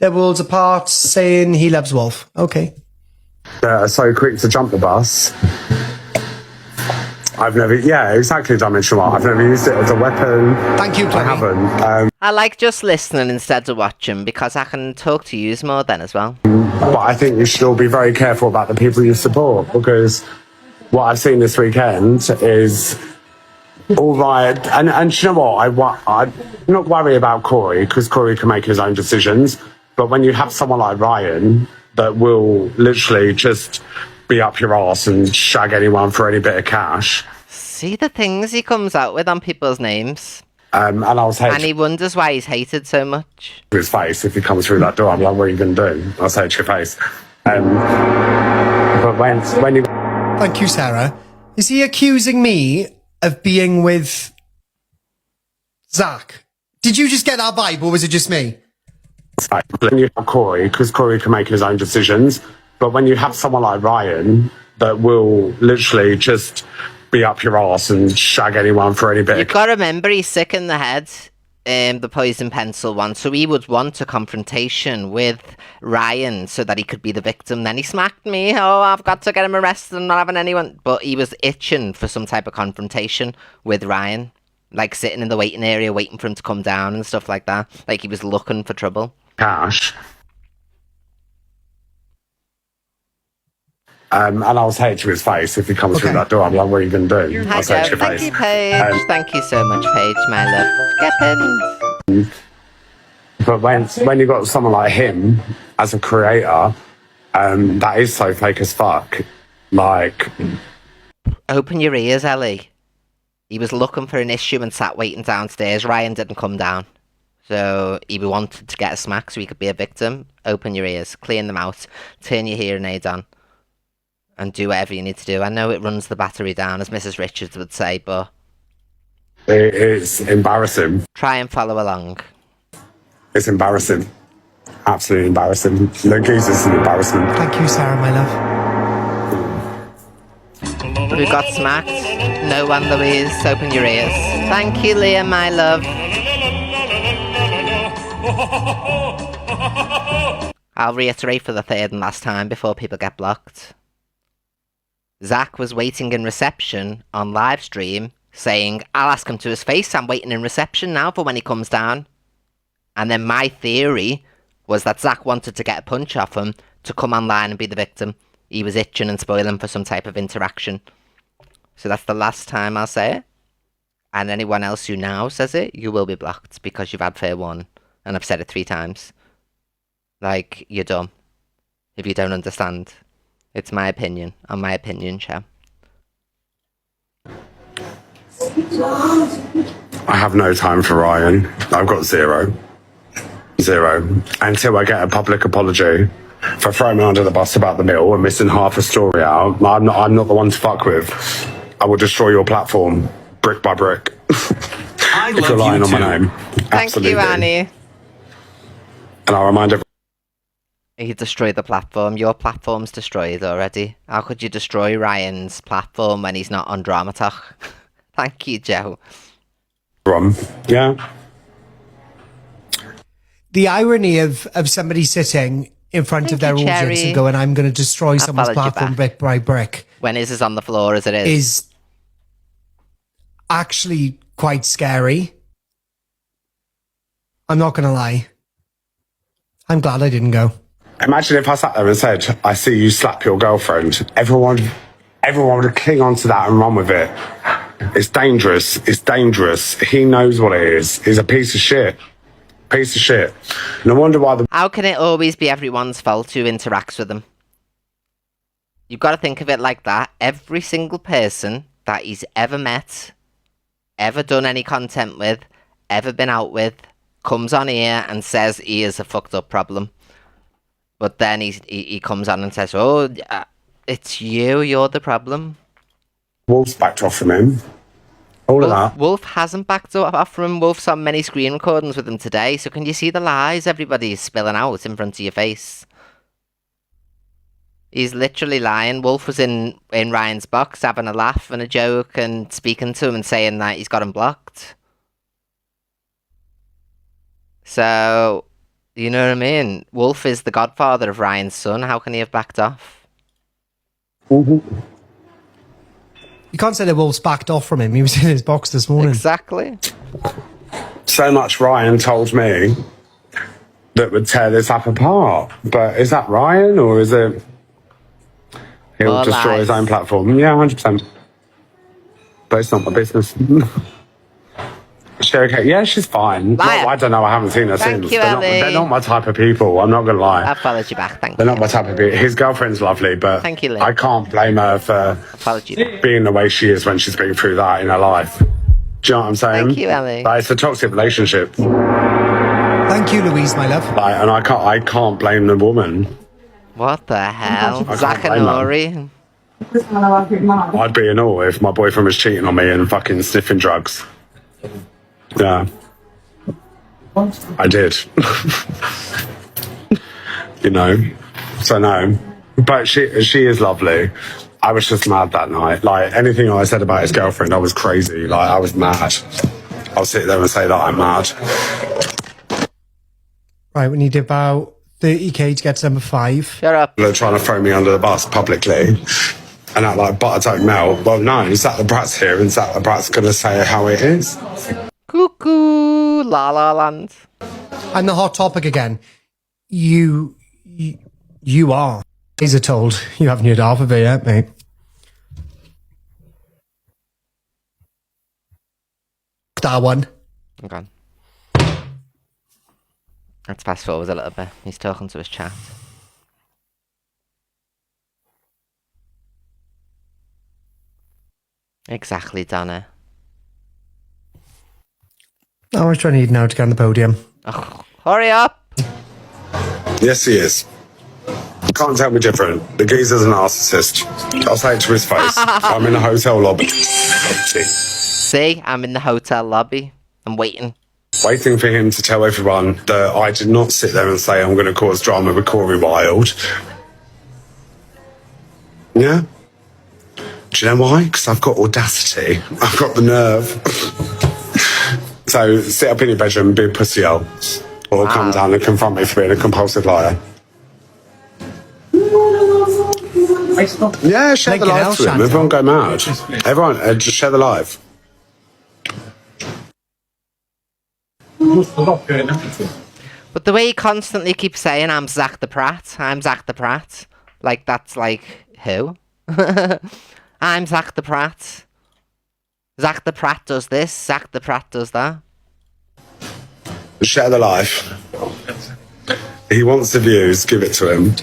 They're worlds apart, saying he loves Wolf. Okay. So quick to jump the bus. I've never, exactly, Dimension I've never used it as a weapon. Thank you, Chloe. I haven't. I like just listening instead of watching because I can talk to you more then as well. But I think you should all be very careful about the people you support, because what I've seen this weekend is all right. And you know what? I not worry about Corey, because Corey can make his own decisions. But when you have someone like Ryan that will literally just be up your arse and shag anyone for any bit of cash. See the things he comes out with on people's names. And I'll say And he wonders why he's hated so much. to his face if he comes through that door. I'm like, what are you going to do? I'll say it to your face. But when you... Thank you, Sarah. Is he accusing me of being with Zach? Did you just get that vibe, or was it just me? When you have Corey, because Corey can make his own decisions, but when you have someone like Ryan that will literally just be up your arse and shag anyone for any bit You've got to remember he's sick in the head, the poison pencil one, so he would want a confrontation with Ryan so that he could be the victim. Then he smacked me, oh, I've got to get him arrested, I'm not having anyone. But he was itching for some type of confrontation with Ryan, like sitting in the waiting area waiting for him to come down and stuff like that, like he was looking for trouble. cash. And I'll say it to his face if he comes through that door. I'm like, what are you going to do? Hi, I'll say it to Joe. your Thank face. you, Paige. Thank you so much, Paige, my love. Get pinned. But when you've got someone like him as a creator, that is so fake as fuck. Like... Open your ears, Ellie. He was looking for an issue and sat waiting downstairs. Ryan didn't come down. So he wanted to get a smack so he could be a victim. Open your ears, clean them out, turn your hearing aids on, and do whatever you need to do. I know it runs the battery down, as Mrs. Richards would say, but... It's embarrassing. Try and follow along. It's embarrassing. Absolutely embarrassing. The goose is an embarrassment. Thank you, Sarah, my love. We got smacked. No one, Louise. Open your ears. Thank you, Leah, my love. I'll reiterate for the third and last time before people get blocked. Zach was waiting in reception on live stream saying, I'll ask him to his face, I'm waiting in reception now for when he comes down. And then my theory was that Zach wanted to get a punch off him to come online and be the victim. He was itching and spoiling for some type of interaction. So that's the last time I'll say it. And anyone else who now says it, you will be blocked because you've had fair warning. And I've said it 3 times. Like, you're dumb. If you don't understand. It's my opinion. On my opinion show. I have no time for Ryan. I've got zero. Until I get a public apology for throwing me under the bus about the mill and missing half a story out. I'm not the one to fuck with. I will destroy your platform brick by brick. If you're lying on my name. Thank Absolutely. you, Annie. And I'll remind everyone. You destroyed the platform. Your platform's destroyed already. How could you destroy Ryan's platform when he's not on Drama Talk? Thank you, Joe. Yeah. The irony of somebody sitting in front of their audience Cherry. and going, I'm going to destroy someone's followed you platform back. brick by brick, When his is on the floor as it is actually quite scary. I'm not going to lie. I'm glad I didn't go. Imagine if I sat there and said, I see you slap your girlfriend. Everyone would cling on to that and run with it. It's dangerous. It's dangerous. He knows what it is. He's a piece of shit. Piece of shit. No wonder why the... How can it always be everyone's fault who interacts with him? You've got to think of it like that. Every single person that he's ever met, ever done any content with, ever been out with, comes on here and says he is a fucked up problem. But then he comes on and says, oh, it's you're the problem. Wolf's backed off from him. All of that. Wolf hasn't backed up off from him. Wolf's on many screen recordings with him today. So can you see the lies everybody's spilling out in front of your face? He's literally lying. Wolf was in Ryan's box having a laugh and a joke and speaking to him and saying that he's got him blocked. So You know what I mean? Wolf is the godfather of Ryan's son. How can he have backed off? You can't say the Wolves backed off from him. He was in his box this morning. Exactly. So much Ryan told me that would tear this app apart. But is that Ryan or is it he'll More destroy his lies. own platform? Yeah, 100%. But it's not my business. Is she okay? Yeah, she's fine. Liar. Well, I don't know. I haven't seen her Thank since. you, They're Ellie. not my type of people. I'm not going to lie. I followed you back. Thank They're you. not my type of people. His girlfriend's lovely, but Thank you, Lynn. I can't blame her for Followed you back. being the way she is when she's been through that in her life. Do you know what I'm saying? Thank you, Ellie. Like, it's a toxic relationship. Thank you, Louise, my love. Like, and I can't blame the woman. What the hell? can't Zach and blame her. Ori. I'd be in awe if my boyfriend was cheating on me and fucking sniffing drugs. Yeah. I did. You know? So no. But she is lovely. I was just mad that night. Like, anything I said about his girlfriend, I was crazy. Like, I was mad. I'll sit there and say that I'm mad. Right, we need about 30k to get to number 5. Shut up. They're trying to throw me under the bus publicly and act like butter don't melt. Well, no, Zach the Brat's here and Zach the Brat's going to say how it is. Cuckoo. La La Land. And the hot topic again. You are. Laser told. You haven't heard half of it yet, mate. That one. Okay. Let's fast forward a little bit. He's talking to his chat. Exactly, Donna. How much do I need now to get on the podium? Oh, hurry up! Yes, he is. Can't tell me different. The geezer's a narcissist. I'll say it to his face. I'm in a hotel lobby. See, I'm in the hotel lobby. I'm waiting. Waiting for him to tell everyone that I did not sit there and say I'm going to cause drama with Corey Wilde. Yeah? Do you know why? Because I've got audacity. I've got the nerve. So sit up in your bedroom and be a pussy hole. Or come down and confront me for being a compulsive liar. Yeah, share the Lincoln live L. to him. Chantal. Everyone go mad. Everyone, just share the live. But the way he constantly keeps saying, I'm Zach the Pratt, I'm Zach the Pratt. Like, that's like, who? I'm Zach the Pratt. Zach the Pratt does this, Zach the Pratt does that. Share the live. He wants the views, give it to him.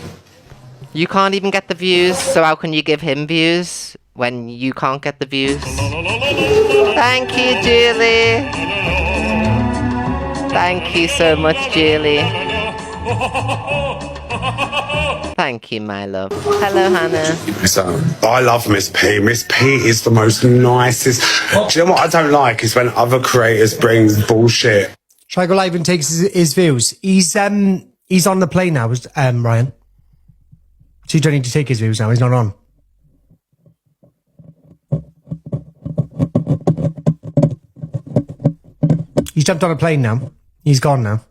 You can't even get the views, so how can you give him views when you can't get the views? Thank you, Julie. Thank you so much, Julie. Thank you, my love. Hello, Hannah. So, I love Miss P. Miss P is the most nicest. Do you know what I don't like is when other creators bring bullshit. Shall I go live and take his views? He's on the plane now, Ryan. So you don't need to take his views now. He's not on. He's jumped on a plane now. He's gone now.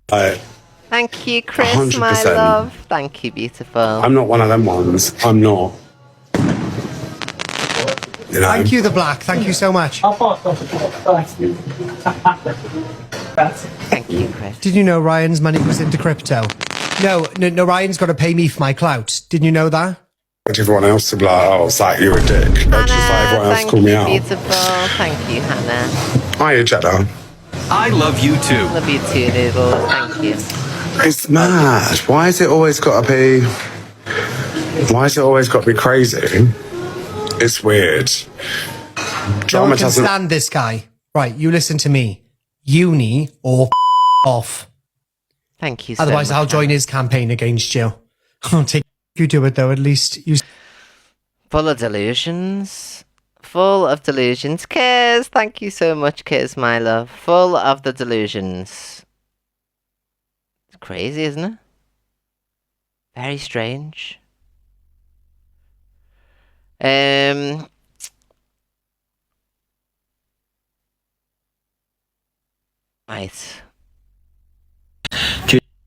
Thank you, Chris, 100%. my love. Thank you, beautiful. I'm not one of them ones. I'm not. You know? Thank you, The Black. Thank you so much. Thank you, Chris. Did you know Ryan's money goes into crypto? No, Ryan's got to pay me for my clout. Didn't you know that? Everyone else to be like, oh, Zach, you're a dick. Just like everyone else Thank call me you, out. beautiful. Thank you, Hannah. Hiya, Jeddah. I love you too. Love you too, Noodles. Thank you. It's mad. Why has it always got to be... Why has it always got to be crazy? It's weird. No Drama one can doesn't... stand this guy. Right, you listen to me. Uni or off. Thank you so Otherwise, much. I'll join his campaign against you. I'll take you do it though. At least you. Full of delusions. Full of delusions. Kiz, thank you so much, Kiz, my love. Full of the delusions. It's crazy, isn't it? Very strange. Right.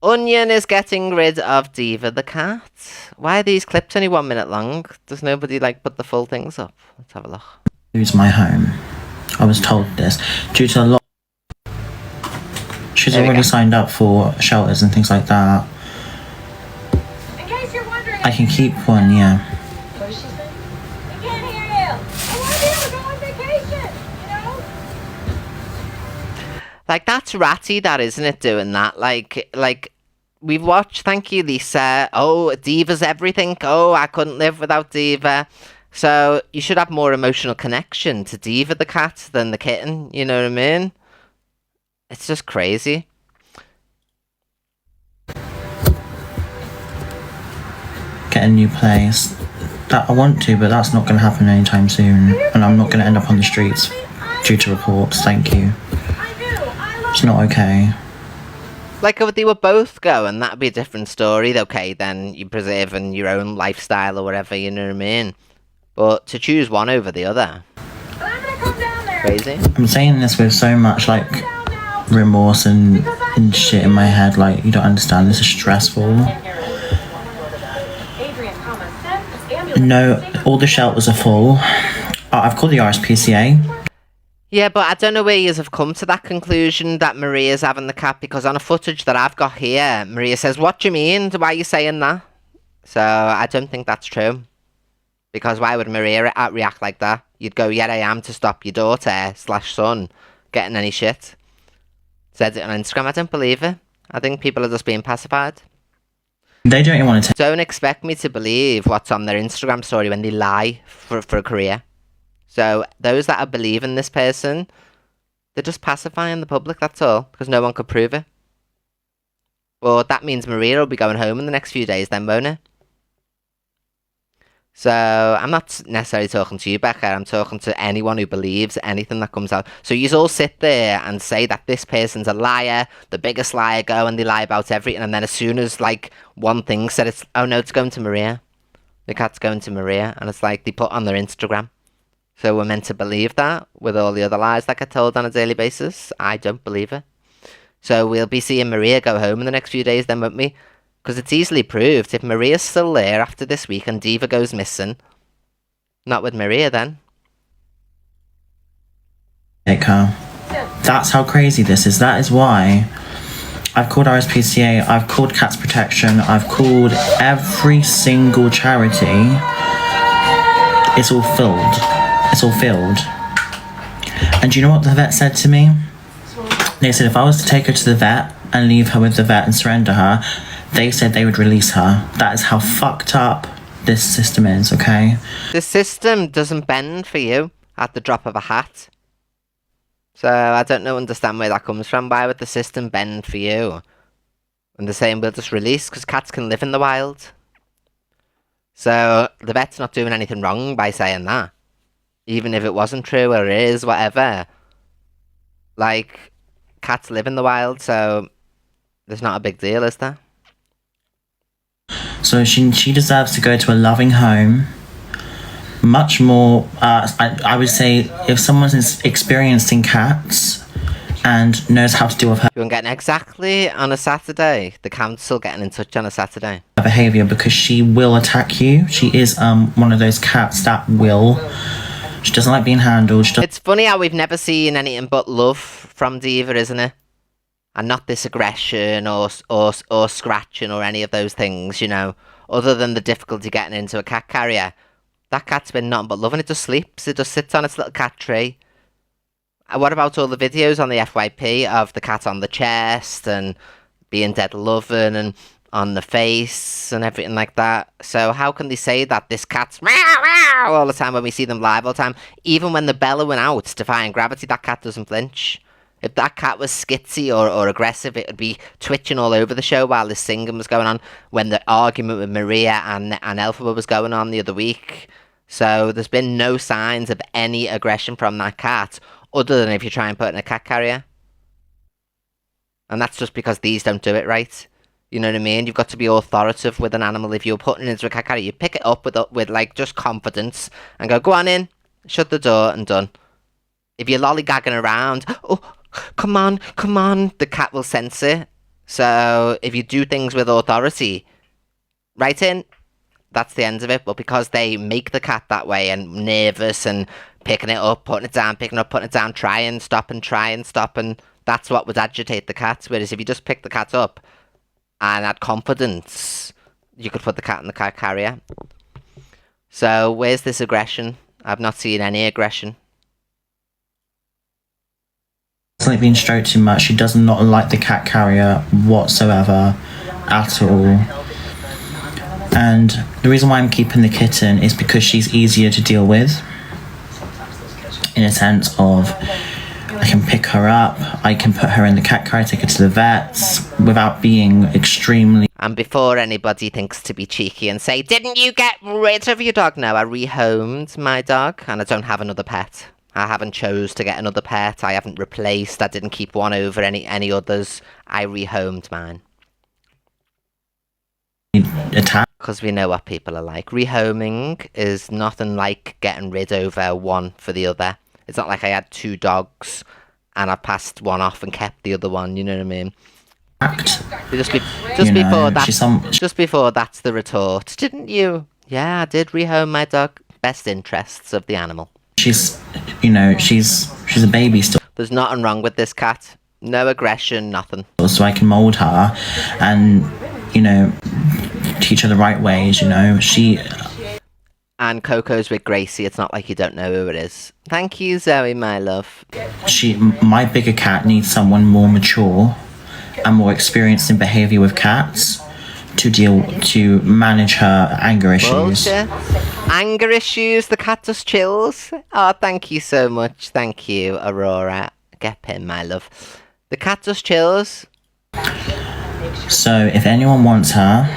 Onion is getting rid of Diva the cat. Why are these clips only 1 minute long? Does nobody put the full things up? Let's have a look. Lose my home. I was told this due to a lot. She's There we already go. signed up for shelters and things like that. In case you're wondering, I can keep one, yeah. what did she say? I can't hear you. I want to be able to go on vacation, you know? That's ratty, that isn't it? Doing that, we've watched. Thank you, Lisa. Oh, Diva's everything. Oh, I couldn't live without Diva. So you should have more emotional connection to Diva the cat than the kitten. You know what I mean? It's just crazy. Get a new place. That I want to, but that's not going to happen anytime soon. And I'm not going to end up on the streets due to reports. Thank you. I do. I love It's not okay. If they were both going, that'd be a different story. Okay, then you're preserving your own lifestyle or whatever, you know what I mean? But to choose one over the other, I'm gonna come down there. crazy. I'm saying this with so much Down now. remorse and shit in my head. You don't understand. This is stressful. Adrian, common sense. Ambulance. No, all the shelters are full. I've called the RSPCA. Yeah, but I don't know where you have come to that conclusion that Maria's having the cat, because on a footage that I've got here, Maria says, "What do you mean? Why are you saying that?" So I don't think that's true. Because why would Maria react like that? You'd go, "Yeah, I am," to stop your daughter/son getting any shit. Said it on Instagram. I don't believe it. I think people are just being pacified. They don't even want to take Don't expect me to believe what's on their Instagram story when they lie for a career. So those that are believing this person, they're just pacifying the public, that's all, because no one could prove it. Well, that means Maria will be going home in the next few days then, won't it? So I'm not necessarily talking to you, Becca. I'm talking to anyone who believes anything that comes out. So you all sit there and say that this person's a liar, the biggest liar, go, and they lie about everything. And then as soon as one thing said, it's, "Oh no, it's going to Maria. The cat's going to Maria," and it's they put on their Instagram. So we're meant to believe that with all the other lies that get told on a daily basis. I don't believe it. So we'll be seeing Maria go home in the next few days then, won't we? Because it's easily proved if Maria's still there after this week and Diva goes missing, not with Maria then. her. That's how crazy this is. That is why I've called RSPCA, I've called Cats Protection, I've called every single charity. It's all filled. It's all filled. And do you know what the vet said to me? They said if I was to take her to the vet and leave her with the vet and surrender her, they said they would release her. That is how fucked up this system is, okay? The system doesn't bend for you at the drop of a hat. So I don't understand where that comes from. Why would the system bend for you? And they're saying we'll just release because cats can live in the wild. So the vet's not doing anything wrong by saying that. Even if it wasn't true or it is, whatever. Cats live in the wild, so there's not a big deal, is there? So she deserves to go to a loving home. Much more, I would say, if someone's experiencing cats and knows how to deal with her You won't get exactly on a Saturday. The council getting in touch on a Saturday. behavior, because she will attack you. She is one of those cats that will. She doesn't like being handled. She doesn't It's funny how we've never seen anything but love from Diva, isn't it? And not this aggression or scratching or any of those things, you know. Other than the difficulty getting into a cat carrier. That cat's been nothing but love, and it just sleeps. It just sits on its little cat tree. And what about all the videos on the FYP of the cat on the chest and being dead loving and on the face and everything like that? So how can they say that this cat's meow, meow all the time when we see them live all the time? Even when they're bellowing out, defying gravity, that cat doesn't flinch. If that cat was skitsy or aggressive, it would be twitching all over the show while this singing was going on, when the argument with Maria and Elphaba was going on the other week. So there's been no signs of any aggression from that cat, other than if you try and put it in a cat carrier. And that's just because these don't do it right. You know what I mean? You've got to be authoritative with an animal. If you're putting it into a cat carrier, you pick it up with just confidence and go on in, shut the door and done. If you're lollygagging around, "Oh, come on," the cat will sense it So if you do things with authority, right in, that's the end of it. But because they make the cat that way and nervous and picking it up, putting it down, picking it up, putting it down, try and stop, and that's what would agitate the cat. Whereas if you just pick the cat up and had confidence, you could put the cat in the cat carrier. So where's this aggression? I've not seen any aggression. It's like being stroked too much. She does not like the cat carrier whatsoever at all. And the reason why I'm keeping the kitten is because she's easier to deal with. In a sense of, I can pick her up, I can put her in the cat carrier, take her to the vets, without being extremely... And before anybody thinks to be cheeky and say, didn't you get rid of your dog? No, I rehomed my dog and I don't have another pet. I haven't chose to get another pet. I haven't replaced. I didn't keep one over any others. I rehomed mine. attack. Because we know what people are like. Rehoming is nothing like getting rid over one for the other. It's not like I had 2 dogs and I passed one off and kept the other one, you know what I mean? Just before that's the retort. Didn't you? Yeah, I did rehome my dog. Best interests of the animal. She's a baby still. There's nothing wrong with this cat. No aggression, nothing. So I can mold her and, teach her the right ways, And Coco's with Gracie. It's not like you don't know who it is. Thank you, Zoe, my love. My bigger cat needs someone more mature and more experienced in behaviour with cats to manage her anger issues. Bullshit. Anger issues, the cat just chills. Oh, thank you so much. Thank you, Aurora. Get pinned, my love. The cat just chills. So if anyone wants her,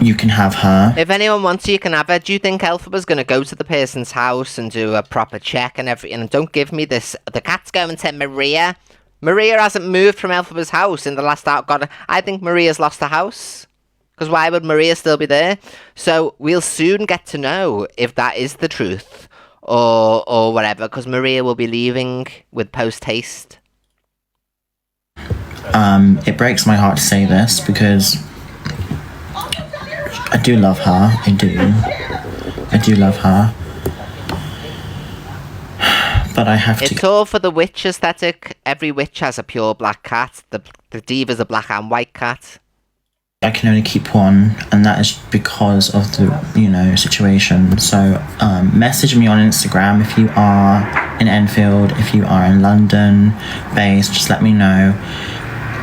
you can have her. If anyone wants her, you can have her. Do you think Elphaba's going to go to the person's house and do a proper check and everything? And don't give me this, the cat's going to Maria. Maria hasn't moved from Elphaba's house in the last out. God, I think Maria's lost the house. Because why would Maria still be there? So we'll soon get to know if that is the truth or whatever. Because Maria will be leaving with post-haste. It breaks my heart to say this because I do love her. I do love her. But I have to... It's all for the witch aesthetic. Every witch has a pure black cat. The diva's a black and white cat. I can only keep one, and that is because of the, situation. So, message me on Instagram if you are in Enfield, if you are in London based, just let me know.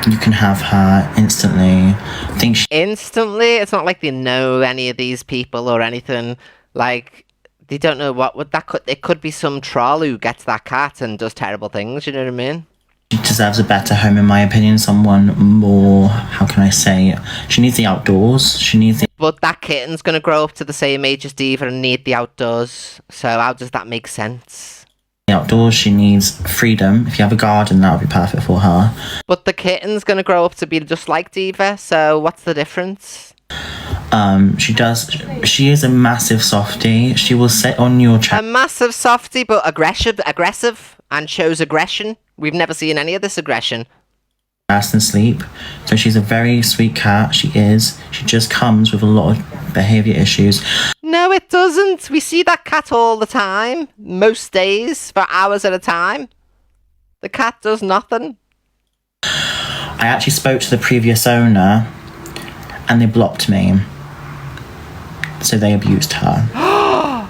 You can have her instantly. Instantly? It's not like they know any of these people or anything. Like... They don't know what would that could. It could be some troll who gets that cat and does terrible things. You know what I mean? She deserves a better home, in my opinion. Someone more. How can I say? She needs the outdoors. But that kitten's gonna grow up to the same age as Diva and need the outdoors. So how does that make sense? The outdoors. She needs freedom. If you have a garden, that would be perfect for her. But the kitten's gonna grow up to be just like Diva. So what's the difference? She is a massive softie. She will sit on your chest. A massive softie, but aggressive, and shows aggression. We've never seen any of this aggression. And sleep. So she's a very sweet cat. She just comes with a lot of behaviour issues. No, it doesn't. We see that cat all the time. Most days, for hours at a time. The cat does nothing. I actually spoke to the previous owner and they blocked me. So they abused her.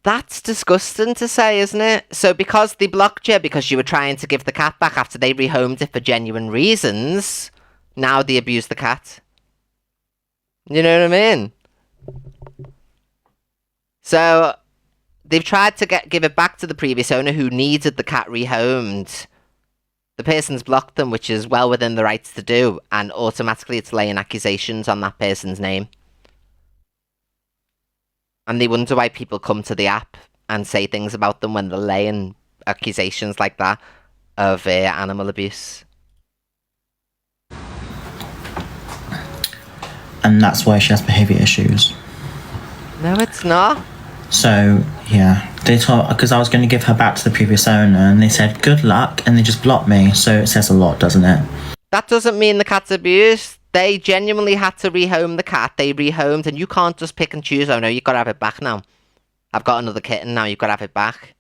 That's disgusting to say, isn't it? So because they blocked you because you were trying to give the cat back after they rehomed it for genuine reasons, now they abuse the cat. You know what I mean? So they've tried to give it back to the previous owner who needed the cat rehomed. The person's blocked them, which is well within the rights to do, and automatically it's laying accusations on that person's name. And they wonder why people come to the app and say things about them when they're laying accusations like that of animal abuse. And that's why she has behaviour issues. No, it's not. So, yeah, they told, because I was going to give her back to the previous owner, and they said, good luck, and they just blocked me, so it says a lot, doesn't it? That doesn't mean the cat's abused. They genuinely had to rehome the cat. They rehomed, and you can't just pick and choose. Oh no, you've got to have it back now. I've got another kitten now, you've got to have it back.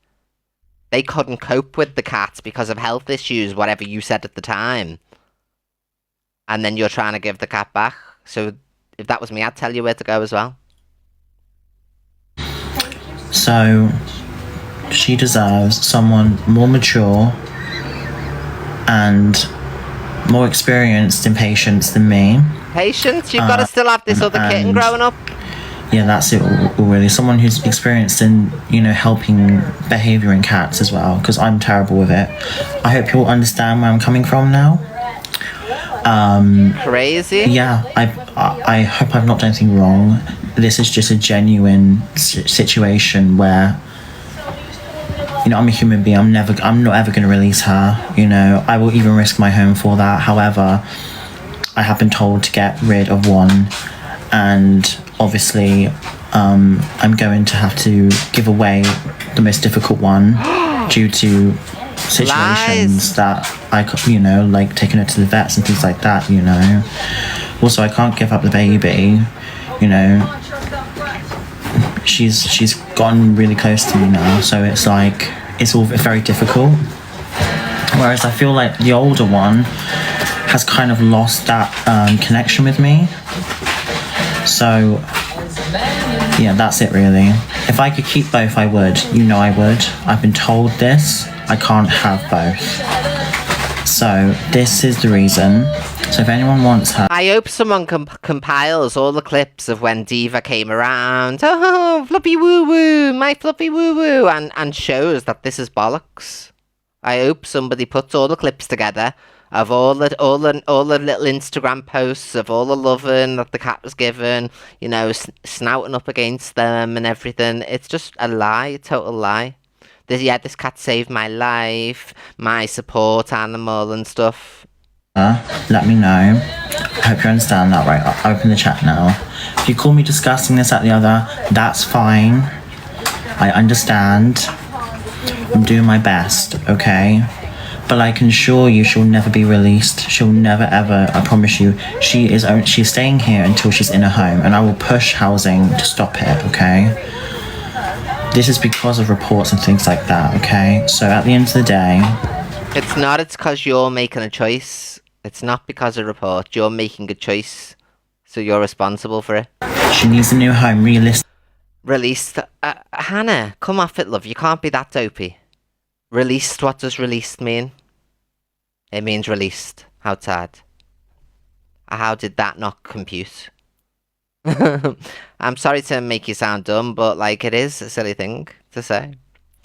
They couldn't cope with the cat because of health issues, whatever you said at the time. And then you're trying to give the cat back. So if that was me, I'd tell you where to go as well. So she deserves someone more mature and more experienced in patience than me. Patience? You've got to still have this other kitten growing up. Yeah, that's it really. Someone who's experienced in, you know, helping behaviour in cats as well, because I'm terrible with it. I hope you'll understand where I'm coming from now. Crazy. Yeah, I hope I've not done anything wrong. This is just a genuine situation where, you know, I'm a human being. I'm not ever going to release her. You know, I will even risk my home for that. However, I have been told to get rid of one, and obviously, I'm going to have to give away the most difficult one due to situations that you know, like taking her to the vets and things like that, you know. Also, I can't give up the baby, you know. She's gotten really close to me now, so it's like, it's all very difficult. Whereas I feel like the older one has kind of lost that connection with me. So, yeah, that's it really. If I could keep both, I would. You know I would. I've been told this. I can't have both. So, this is the reason. So if anyone wants her... I hope someone compiles all the clips of when Diva came around. Oh, Fluffy Woo Woo, my Fluffy Woo Woo, and shows that this is bollocks. I hope somebody puts all the clips together of all the little Instagram posts of all the loving that the cat was given, you know, snouting up against them and everything. It's just a lie, a total lie. This cat saved my life, my support animal and stuff. Let me know. I hope you understand that, right? I'll open the chat now. If you call me disgusting, this, that, the other, that's fine. I understand. I'm doing my best, okay? But I can assure you she'll never be released. She'll never ever, I promise you. She's staying here until she's in a home, and I will push housing to stop it, okay? This is because of reports and things like that, okay? So at the end of the day... It's not, it's because you're making a choice. It's not because of report. You're making a choice. So you're responsible for it. She needs a new home, realistic. Released? Hannah, come off it, love. You can't be that dopey. Released, what does released mean? It means released. How sad. How did that not compute? I'm sorry to make you sound dumb, but like, it is a silly thing to say.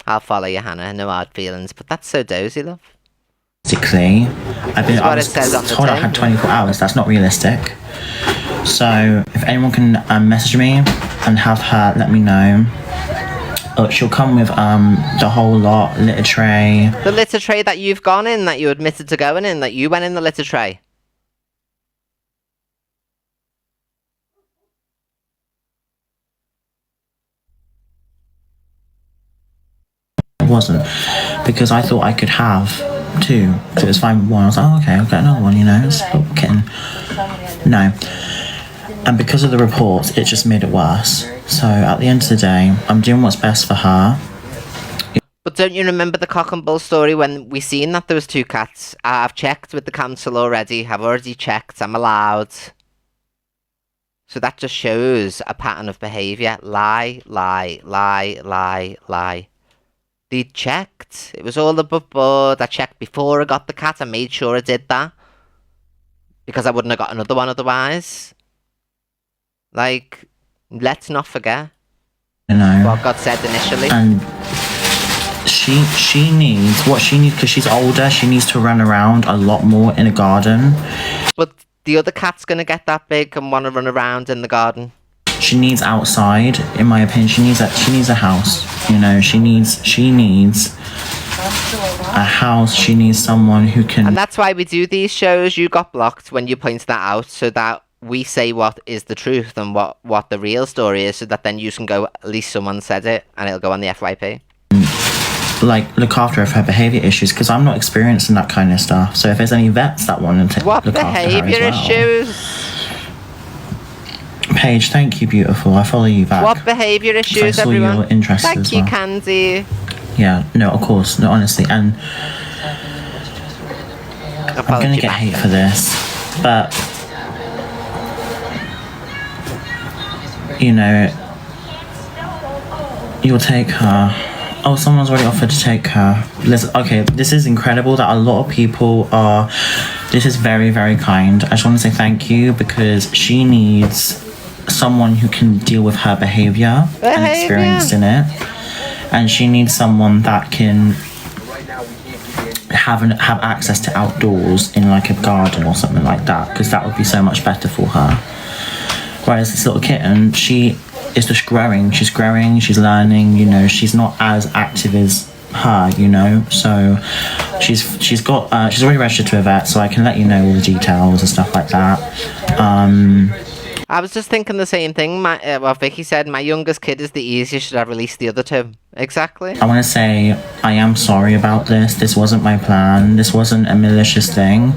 I'll follow you, Hannah. No hard feelings, but that's so dozy, love. Realistically, I was told I had 24 hours. That's not realistic. So if anyone can message me and have her let me know. She'll come with the whole lot, litter tray. The litter tray that you've gone in, that you admitted to going in, that you went in the litter tray. It wasn't, because I thought I could have two. So it was fine with one. I was like, oh, okay, I'll get another one, you know, it's a little kitten. No. And because of the reports, it just made it worse. So at the end of the day, I'm doing what's best for her. But don't you remember the cock and bull story when we seen that there was two cats? I've checked with the council already. I've already checked. I'm allowed. So that just shows a pattern of behaviour. Lie, lie, lie, lie, lie. They checked. It was all above board. I checked before I got the cat. I made sure I did that. Because I wouldn't have got another one otherwise. Like, let's not forget. You know. What God said initially. And she needs, what she needs, because she's older, she needs to run around a lot more in a garden. But the other cat's going to get that big and want to run around in the garden. She needs outside, in my opinion. She needs a house. You know, she needs a house. She needs someone who can... And that's why we do these shows. You got blocked when you point that out, so that we say what is the truth and what the real story is, so that then you can go, at least someone said it, and it'll go on the FYP. like look after her for her behaviour issues, because I'm not experiencing that kind of stuff. So if there's any vets that want to What look after her behaviour as well. issues? Paige, thank you, beautiful. I follow you back. What behaviour issues, saw everyone? your interest Thank as you, well. Candy. Yeah, no, of course, no, honestly, and I'm gonna get hate for this, but you know, you'll take her. Oh, someone's already offered to take her. Listen, okay, this is incredible that a lot of people are. This is very, very kind. I just want to say thank you, because she needs someone who can deal with her behaviour and experience in it, and she needs someone that can have access to outdoors in like a garden or something like that, because that would be so much better for her. Whereas this little kitten, she is just growing. She's growing, she's learning, you know, she's not as active as her, you know. So she's already registered to a vet, so I can let you know all the details and stuff like that. I was just thinking the same thing. Well, Vicky said my youngest kid is the easiest. Should I release the other two? Exactly. I want to say I am sorry about this. This wasn't my plan. This wasn't a malicious thing.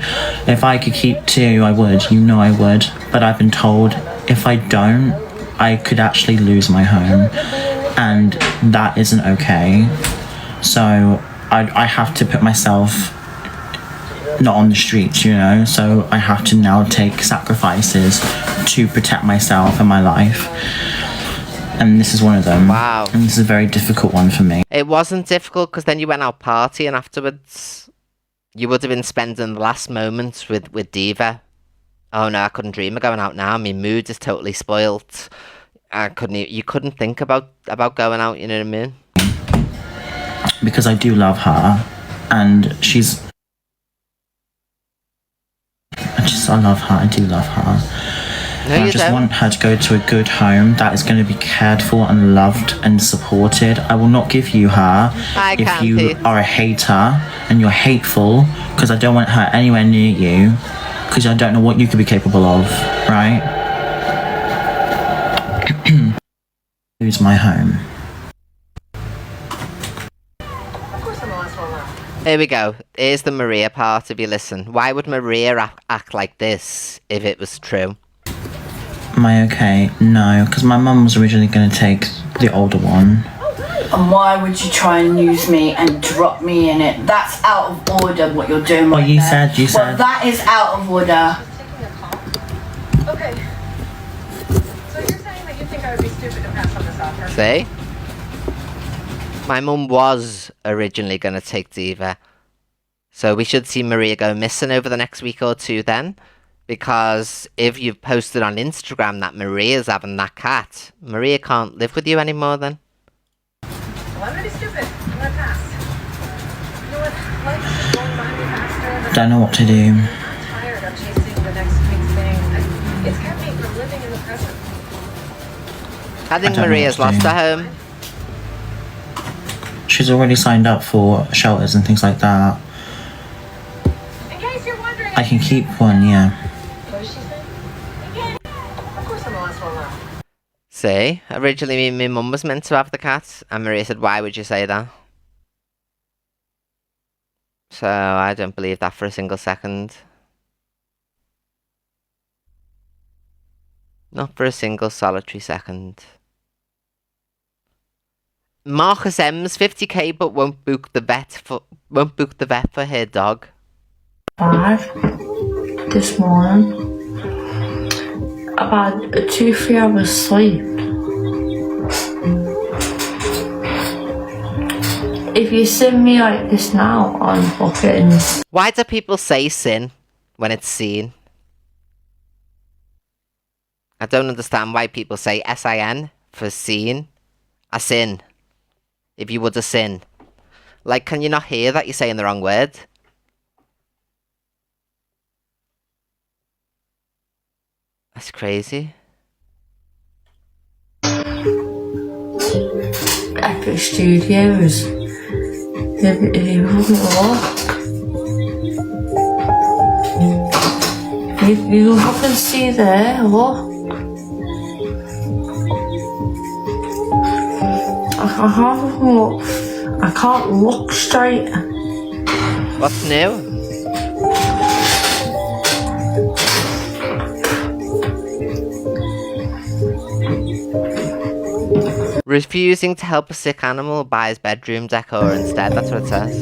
If I could keep two, I would. You know I would. But I've been told if I don't, I could actually lose my home. And that isn't okay. So I have to put myself not on the streets, you know. So I have to now take sacrifices to protect myself and my life. And this is one of them. Wow. And this is a very difficult one for me. It wasn't difficult because then you went out partying afterwards. You would have been spending the last moments with Diva. Oh no, I couldn't dream of going out now. My mood is totally spoilt. You couldn't think about going out, you know what I mean? Because I do love her, and she's. I love her. I do love her. No, And I you just don't. want her to go to a good home that is going to be cared for and loved and supported. I will not give you her I if can't, you Pete. are a hater and you're hateful, because I don't want her anywhere near you, because I don't know what you could be capable of, right? Lose my home. Here we go. Here's the Maria part if you listen. Why would Maria act like this if it was true? Am I okay? No, because my mum was originally going to take the older one. And why would you try and use me and drop me in it? That's out of order what you're doing Well, right you there. said. Well, that is out of order. Okay. So you're saying that you think I would be stupid to pass on this offer? See? My mum was originally going to take Diva. So we should see Maria go missing over the next week or two then. Because if you've posted on Instagram that Maria's having that cat, Maria can't live with you anymore then. Well, I'm gonna be stupid. I'm gonna pass. You know what? Life is just going by me faster. Don't know what to do. I'm tired of chasing the next big thing. It's kept me from living in the present. I think don't know Maria's what to lost do. her home. She's already signed up for shelters and things like that. In case you're wondering, I can keep one, yeah. what did she say? Again? Of course I'm the last one left. See? Originally my mum was meant to have the cat. And Maria said, why would you say that? So I don't believe that for a single second. Not for a single solitary second. Marcus M's 50k but won't book the vet for her dog. 5 this morning. About 2-3 hours sleep. If you send me like this now on fucking Why do people say sin when it's seen? I don't understand why people say S-I-N for seen. A sin. If you would a sin. Like, can you not hear that you're saying the wrong word? That's crazy. Epic Studios. If you wouldn't look. If you fucking see there, look. I can't fucking look. I can't look straight. What's new? Refusing to help a sick animal, buys bedroom decor instead. That's what it says.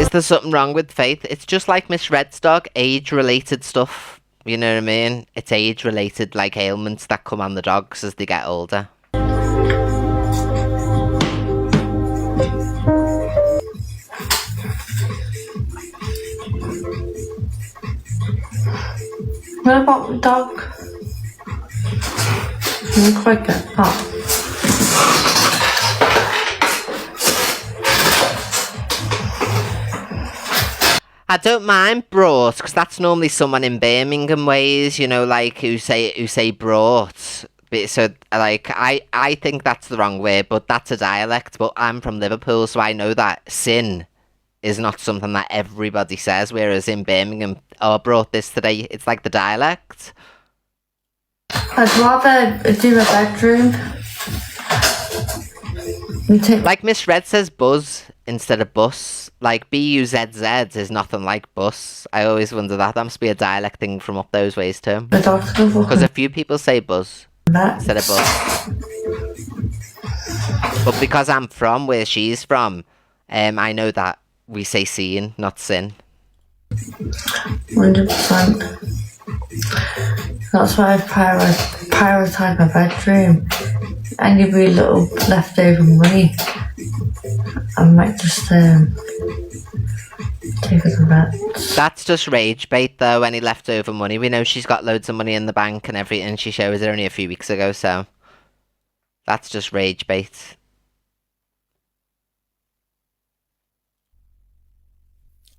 Is there something wrong with Faith? It's just like Miss Redstock, age-related stuff. You know what I mean? It's age-related, like ailments that come on the dogs as they get older. What about the dog? Can you quick get that? I don't mind brought, because that's normally someone in Birmingham ways, you know, like who say brought. So like I think that's the wrong word, but that's a dialect. But I'm from Liverpool, so I know that sin is not something that everybody says. Whereas in Birmingham, oh, I brought this today. It's like the dialect. I'd rather do a bedroom. Like Miss Red says buzz instead of bus. Like B-U-Z-Z is nothing like bus. I always wonder that. That must be a dialect thing from up those ways too. Because a few people say buzz instead of bus. But because I'm from where she's from, I know that we say seeing, not sin. 100%. That's why I prioritise my bedroom. Any really little leftover money, I might just take it to bed. That's just rage bait though, any leftover money. We know she's got loads of money in the bank and everything. She showed it only a few weeks ago, so that's just rage bait.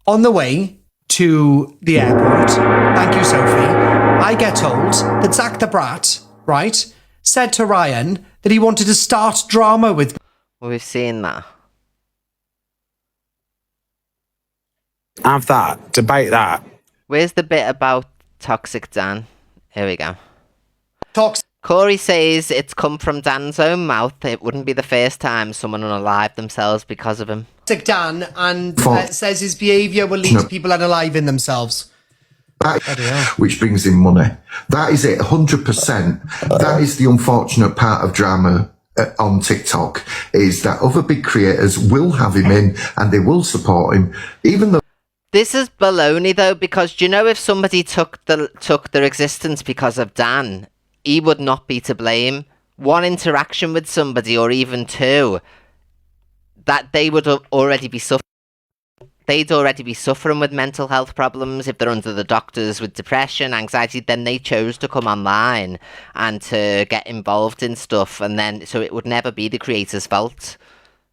On the way to the airport, thank you, Sophie, I get told that Zach the Brat, right, said to Ryan that he wanted to start drama with. Well, we've seen that. Have that. Debate that. Where's the bit about Toxic Dan? Here we go. Toxic Corey says it's come from Dan's own mouth. It wouldn't be the first time someone unalived themselves because of him. Dan and says his behaviour will lead to people unaliving themselves. Which brings in money. That is it, 100%. That is the unfortunate part of drama on TikTok, is that other big creators will have him in and they will support him, even though. This is baloney though, because do you know if somebody took their existence because of Dan, he would not be to blame. One interaction with somebody, or even two, that they would already be suffering. They'd already be suffering with mental health problems. If they're under the doctors with depression, anxiety, then they chose to come online and to get involved in stuff, and then so it would never be the creator's fault.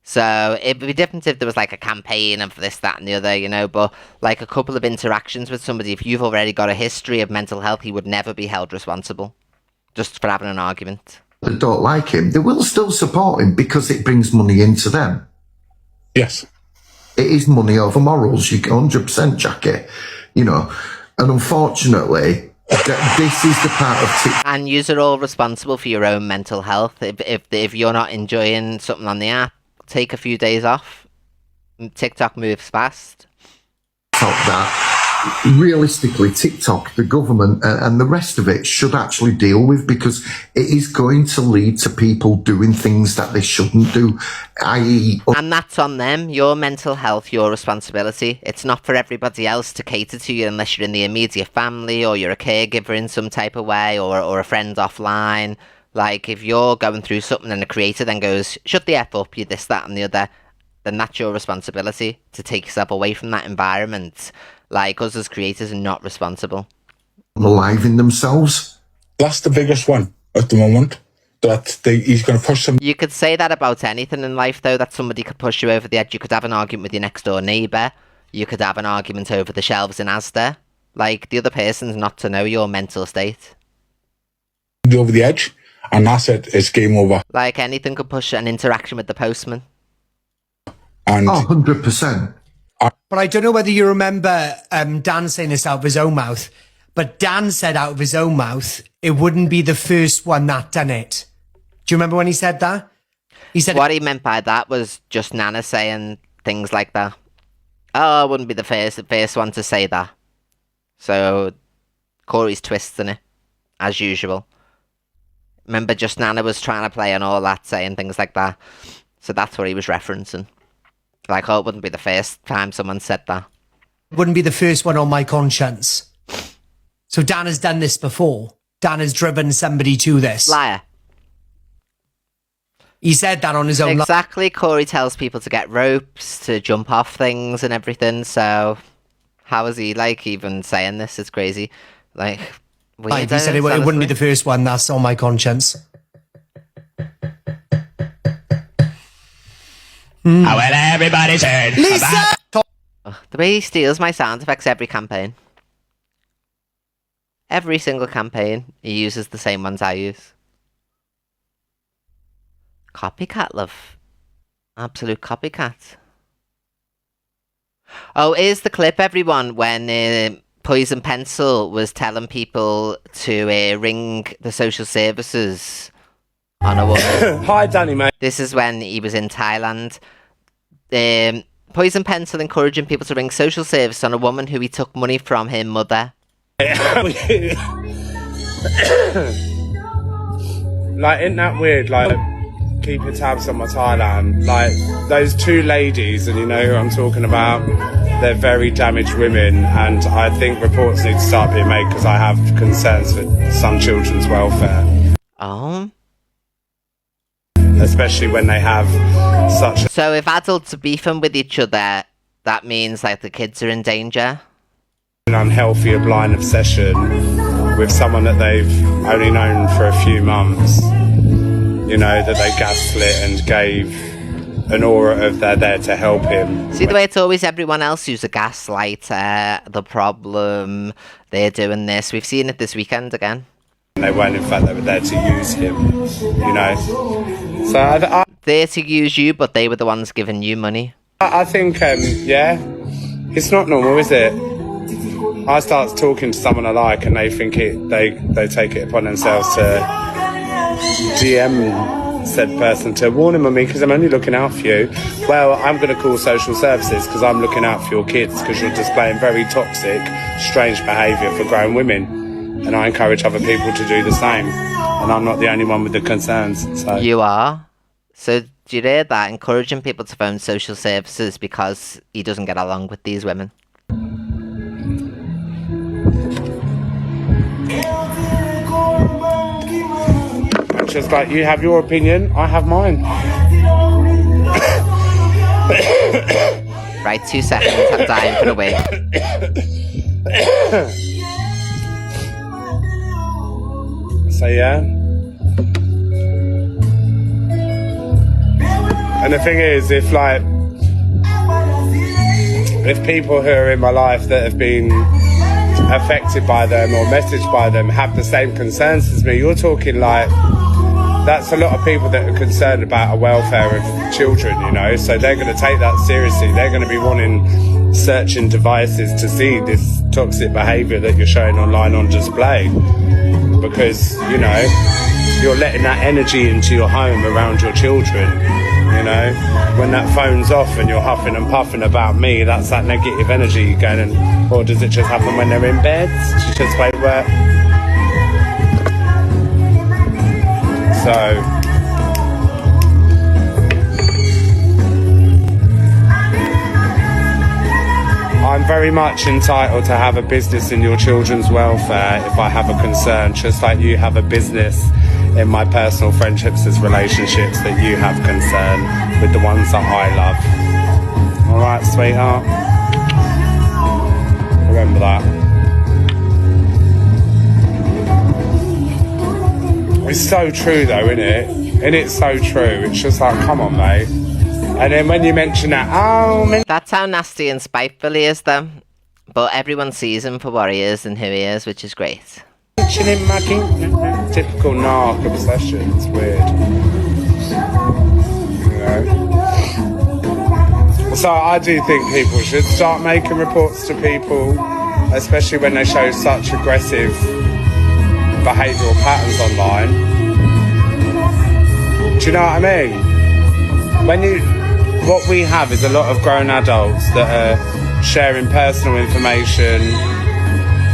So it'd be different if there was like a campaign of this, that and the other, you know, but like a couple of interactions with somebody, if you've already got a history of mental health, he would never be held responsible just for having an argument. That don't like him, they will still support him because it brings money into them. Yes. It is money over morals, you 100%, Jackie. You know, and unfortunately, this is the part of TikTok. And you're all responsible for your own mental health. If you're not enjoying something on the app, take a few days off. TikTok moves fast. That realistically, TikTok, the government and the rest of it should actually deal with, because it is going to lead to people doing things that they shouldn't do, i.e. And that's on them. Your mental health, your responsibility. It's not for everybody else to cater to you unless you're in the immediate family or you're a caregiver in some type of way, or a friend offline. Like, if you're going through something and a creator then goes, shut the F up, you this, that and the other, then that's your responsibility to take yourself away from that environment. Like, us as creators are not responsible. Alive in themselves. That's the biggest one at the moment. That he's going to push them. You could say that about anything in life, though, that somebody could push you over the edge. You could have an argument with your next door neighbour. You could have an argument over the shelves in Asda. Like, the other person's not to know your mental state. Over the edge, and that's it. It's game over. Like, anything could push an interaction with the postman. And 100%. But I don't know whether you remember Dan saying this out of his own mouth, But Dan said out of his own mouth, it wouldn't be the first one that done it. Do you remember when he said that? He said What he meant by that was just Nana saying things like that. Oh, I wouldn't be the first one to say that. So Corey's twisting it, as usual. Remember, just Nana was trying to play on all that, saying things like that. So that's what he was referencing. Like, oh, it wouldn't be the first time someone said that. wouldn't be the first one on my conscience. So Dan has done this before. Dan has driven somebody to this. Liar. He said that on his own. Exactly. Corey tells people to get ropes, to jump off things and everything. So how is he like even saying this? It's crazy. Like, weird, He said it wouldn't be the first one. That's on my conscience. Well, everybody's heard. Lisa! The way he steals my sound effects every campaign. Every single campaign, he uses the same ones I use. Copycat, love. Absolute copycat. Oh, here's the clip, everyone, when Poison Pencil was telling people to ring the social services on a woman. Hi, Danny, mate. This is when he was in Thailand. Poison Pencil encouraging people to ring social service on a woman who he took money from her mother. Like, isn't that weird? Like, keeping tabs on my Thailand. Like, those two ladies, and you know who I'm talking about, they're very damaged women, and I think reports need to start being made because I have concerns for some children's welfare. Oh. Especially when they have such a... So if adults are beefing with each other, that means like the kids are in danger? an unhealthy or blind obsession with someone that they've only known for a few months, you know, that they gaslit and gave an aura of they're there to help him. See the way it's always everyone else who's a gaslighter, the problem, they're doing this. We've seen it this weekend again. They weren't, in fact, they were there to use him, you know. So I there to use you, but they were the ones giving you money. I think, yeah, it's not normal, is it? I start talking to someone I like and they think they take it upon themselves to DM said person to warn him of me because I'm only looking out for you. Well, I'm going to call social services because I'm looking out for your kids because you're displaying very toxic, strange behaviour for grown women. And I encourage other people to do the same. And I'm not the only one with the concerns. So. You are. So do you hear that? Encouraging people to phone social services because he doesn't get along with these women. It's just like, you have your opinion, I have mine. Right, 2 seconds, I'm dying for a wig. So yeah. And the thing is, if people who are in my life that have been affected by them or messaged by them have the same concerns as me, you're talking like, that's a lot of people that are concerned about the welfare of children, you know, so they're going to take that seriously. They're going to be wanting searching devices to see this toxic behaviour that you're showing online on display. Because, you know, you're letting that energy into your home around your children, you know. When that phone's off and you're huffing and puffing about me, that's that negative energy going in. Or does it just happen when they're in bed? Just wait where... So... I'm very much entitled to have a business in your children's welfare if I have a concern, just like you have a business in my personal friendships as relationships that you have concern with the ones that I love. Alright, sweetheart? Remember that. It's so true though, isn't it? And it's so true. It's just like, come on, mate. And then when you mention that, that's how nasty and spiteful he is, though. But everyone sees him for what he is and who he is, which is great. Mentioning typical narc obsession. It's weird. You know? So I do think people should start making reports to people especially when they show such aggressive behavioural patterns online. Do you know what I mean? What we have is a lot of grown adults that are sharing personal information,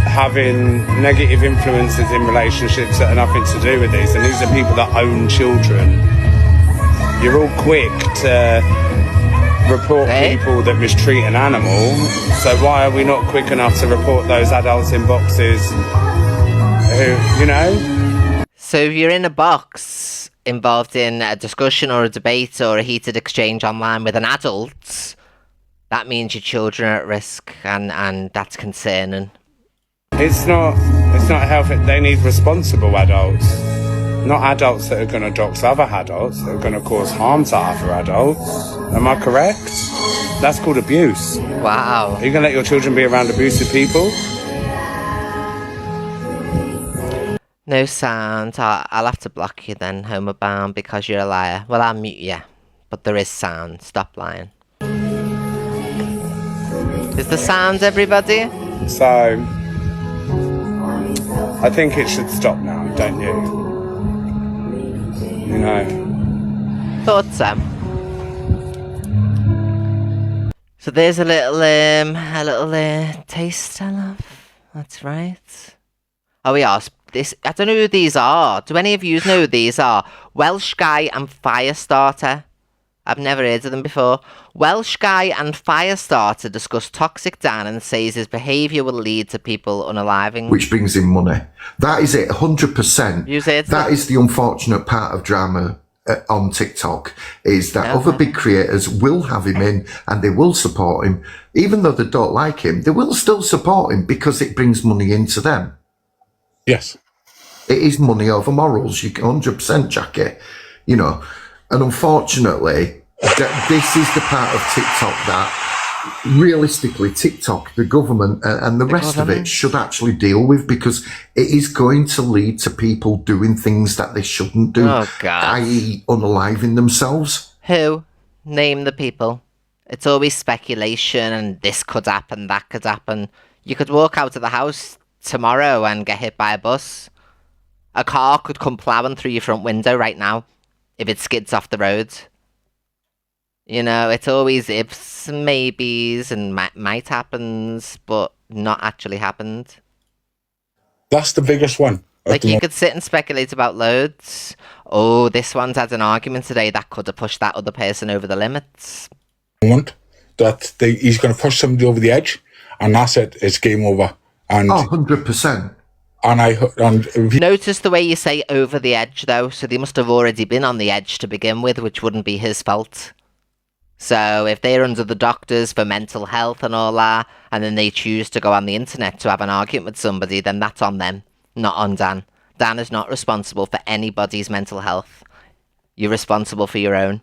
having negative influences in relationships that are nothing to do with these, and these are people that own children. You're all quick to report people that mistreat an animal, so why are we not quick enough to report those adults in boxes who, you know? So if you're in a box involved in a discussion or a debate or a heated exchange online with an adult, that means your children are at risk, and that's concerning. It's not healthy. They need responsible adults, not adults that are going to dox other adults, that are going to cause harm to other adults. Am I correct? That's called abuse. Wow. Are you going to let your children be around abusive people? No sound. I'll have to block you then, homebound, because you're a liar. Well, I'll mute you, but there is sound. Stop lying. Is the sound, everybody? So, I think it should stop now, don't you? You know. Thought so. So there's a little taste, I love. That's right. Oh, we are. I don't know who these are. Do any of you know who these are? Welsh Guy and Firestarter. I've never heard of them before. Welsh Guy and Firestarter discuss toxic Dan and says his behaviour will lead to people unaliving. Which brings in money. That is it, 100%. That is the unfortunate part of drama on TikTok, is that other big creators will have him in and they will support him. Even though they don't like him, they will still support him because it brings money into them. Yes. It is money over morals, you 100%, Jackie. You know, and unfortunately, this is the part of TikTok that, realistically, TikTok, the government and the rest of it should actually deal with, because it is going to lead to people doing things that they shouldn't do, i.e. unaliving themselves. Who? Name the people. It's always speculation and this could happen, that could happen. You could walk out of the house tomorrow and get hit by a bus. A car could come ploughing through your front window right now if it skids off the road. You know, it's always ifs and maybes and might happens, but not actually happened. That's the biggest one. Like, you could sit and speculate about loads. Oh, this one's had an argument today that could have pushed that other person over the limits. He's going to push somebody over the edge, and that's it. It's game over. And 100%. Notice the way you say over the edge, though. So they must have already been on the edge to begin with, which wouldn't be his fault. So if they're under the doctors for mental health and all that, and then they choose to go on the internet to have an argument with somebody, then that's on them, not on Dan. Dan is not responsible for anybody's mental health. You're responsible for your own.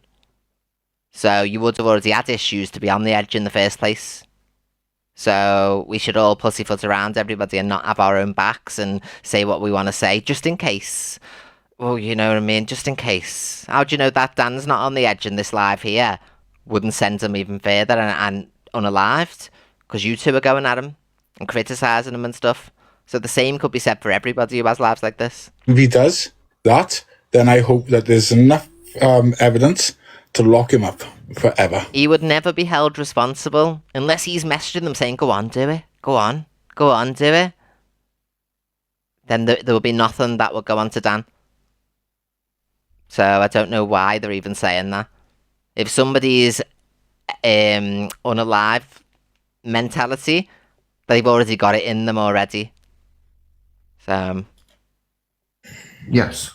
So you would have already had issues to be on the edge in the first place. So we should all pussyfoot around everybody and not have our own backs and say what we want to say, just in case. Well, you know what I mean? Just in case. How do you know that Dan's not on the edge in this live here? Wouldn't send him even further and unalived? Because you two are going at him and criticising him and stuff. So the same could be said for everybody who has lives like this. If he does that, then I hope that there's enough evidence to lock him up forever. He would never be held responsible unless he's messaging them saying, go on, do it. Go on, do it. Then there will be nothing that will go on to Dan. So I don't know why they're even saying that. If somebody's unalive mentality, they've already got it in them already. So yes.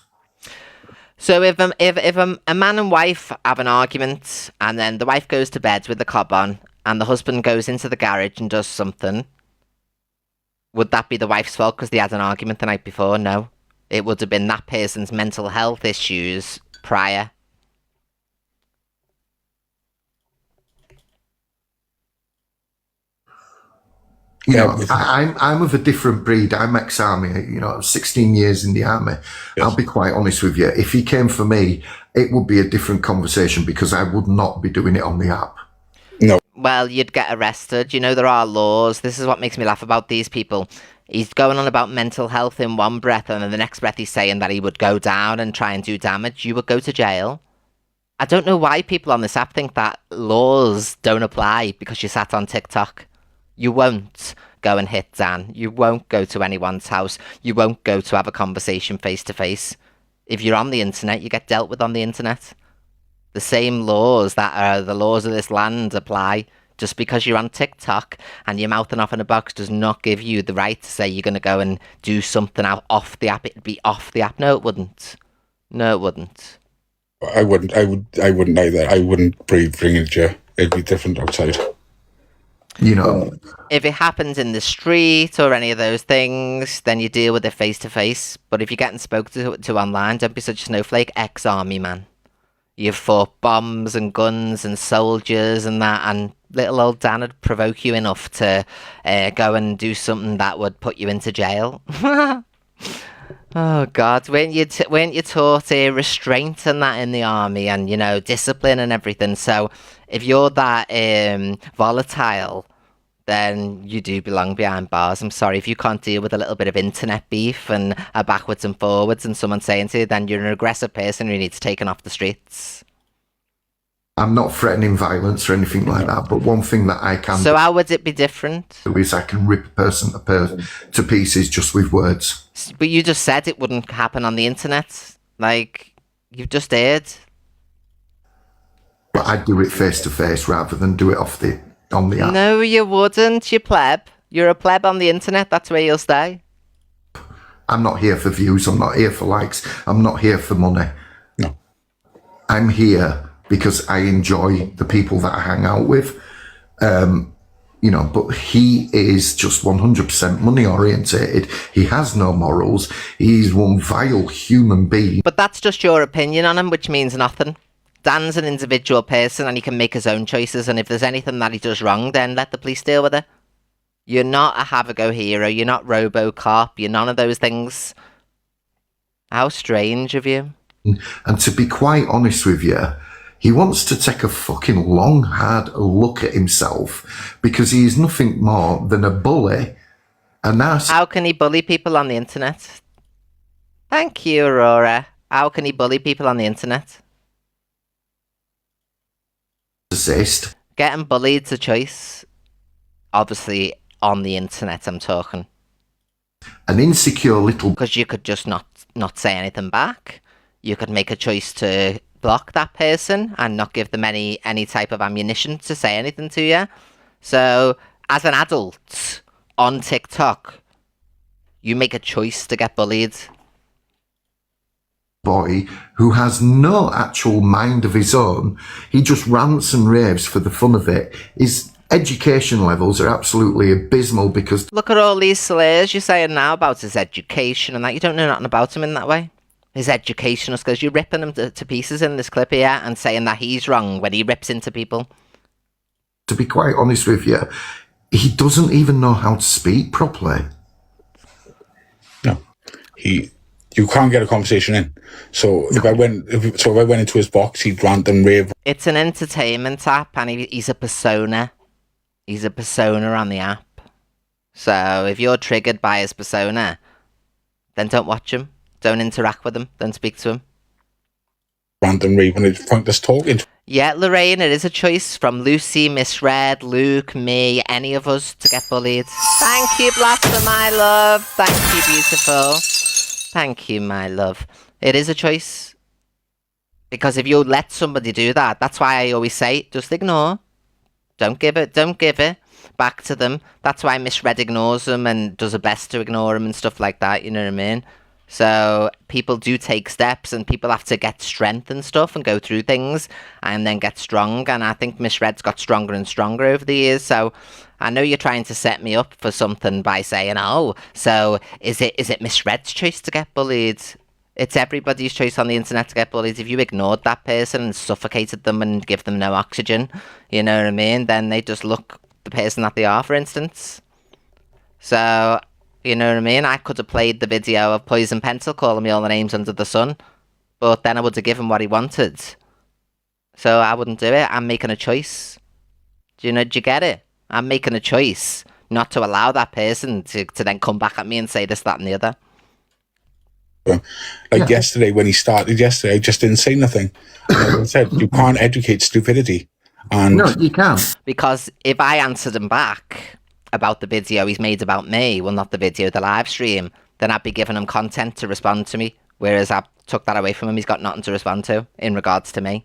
So if a man and wife have an argument, and then the wife goes to bed with the cob on, and the husband goes into the garage and does something, would that be the wife's fault because they had an argument the night before? No. It would have been that person's mental health issues prior. You know, I'm of a different breed. I'm ex-army, you know, 16 years in the army. Yes. I'll be quite honest with you. If he came for me, it would be a different conversation because I would not be doing it on the app. No. Well, you'd get arrested. You know, there are laws. This is what makes me laugh about these people. He's going on about mental health in one breath, and then the next breath he's saying that he would go down and try and do damage. You would go to jail. I don't know why people on this app think that laws don't apply because you sat on TikTok. You won't go and hit Dan. You won't go to anyone's house. You won't go to have a conversation face to face. If you're on the internet, you get dealt with on the internet. The same laws that are the laws of this land apply. Just because you're on TikTok and you're mouthing off in a box does not give you the right to say you're going to go and do something out off the app. It'd be off the app. No, it wouldn't. No, it wouldn't. I wouldn't either. I wouldn't bring it to you. It'd be different outside. You know, If it happens in the street or any of those things, then you deal with it face to face. But if you're getting spoken to online, don't be such a snowflake. Ex-army man. You've fought bombs and guns and soldiers and that, and little old Dan would provoke you enough to go and do something that would put you into jail. Oh God, weren't you taught restraint and that in the army, and you know, discipline and everything? So if you're that volatile, then you do belong behind bars. I'm sorry, if you can't deal with a little bit of internet beef and a backwards and forwards and someone saying to you, then you're an aggressive person who needs taken off the streets. I'm not threatening violence or anything like that, but one thing that I can So how would it be different? do is I can rip a person to pieces just with words. But you just said it wouldn't happen on the internet. Like, you've just heard. But I'd do it face to face rather than do it on the app. No, you wouldn't, you pleb. You're a pleb on the internet, that's where you'll stay. I'm not here for views. I'm not here for likes. I'm not here for money. No. I'm here because I enjoy the people that I hang out with. You know, but he is just 100% money orientated. He has no morals. He's one vile human being. But that's just your opinion on him, which means nothing. Dan's an individual person and he can make his own choices, and if there's anything that he does wrong, then let the police deal with it. You're not a have-a-go hero, you're not RoboCop, you're none of those things. How strange of you. And to be quite honest with you, he wants to take a fucking long, hard look at himself because he is nothing more than a bully. And that's How can he bully people on the internet? Thank you, Aurora. How can he bully people on the internet? narcissist. Getting bullied's a choice. Obviously, on the internet, I'm talking. An insecure little Because you could just not say anything back. You could make a choice to block that person and not give them any type of ammunition to say anything to you. So, as an adult on TikTok, you make a choice to get bullied. boy who has no actual mind of his own. He just rants and raves for the fun of it. His education levels are absolutely abysmal because Look at all these slares you're saying now about his education and that. You don't know nothing about him in that way. His educational skills. You're ripping him to pieces in this clip here and saying that he's wrong when he rips into people. to be quite honest with you, he doesn't even know how to speak properly. No, you can't get a conversation in. So if I went into his box, he'd rant and rave. It's an entertainment app and he's a persona. He's a persona on the app. So if you're triggered by his persona, then don't watch him. Don't interact with him. Don't speak to him. Rant and rave, and it's pointless talking. Yeah, Lorraine, it is a choice from Lucy, Misread, Luke, me, any of us to get bullied. Thank you, Blossom, my love. Thank you, beautiful. Thank you, my love. It is a choice. Because if you let somebody do that, that's why I always say, just ignore. Don't give it back to them. That's why Misread ignores them and does her best to ignore them and stuff like that, you know what I mean? So people do take steps and people have to get strength and stuff and go through things and then get strong. And I think Misread's got stronger and stronger over the years. So I know you're trying to set me up for something by saying, oh, so is it Misread's choice to get bullied? It's everybody's choice on the internet to get bullied. If you ignored that person and suffocated them and give them no oxygen, you know what I mean, then they just look the person that they are, for instance. So, you know what I mean? I could have played the video of Poison Pencil calling me all the names under the sun, but then I would have given what he wanted. So I wouldn't do it. I'm making a choice. Do you get it? I'm making a choice not to allow that person to then come back at me and say this, that, and the other. Yesterday, when he started yesterday, I just didn't say nothing. Like I said, you can't educate stupidity. And No, you can't. Because if I answered him back about the video he's made about me, well, not the video, the live stream, then I'd be giving him content to respond to me. Whereas I took that away from him, he's got nothing to respond to in regards to me.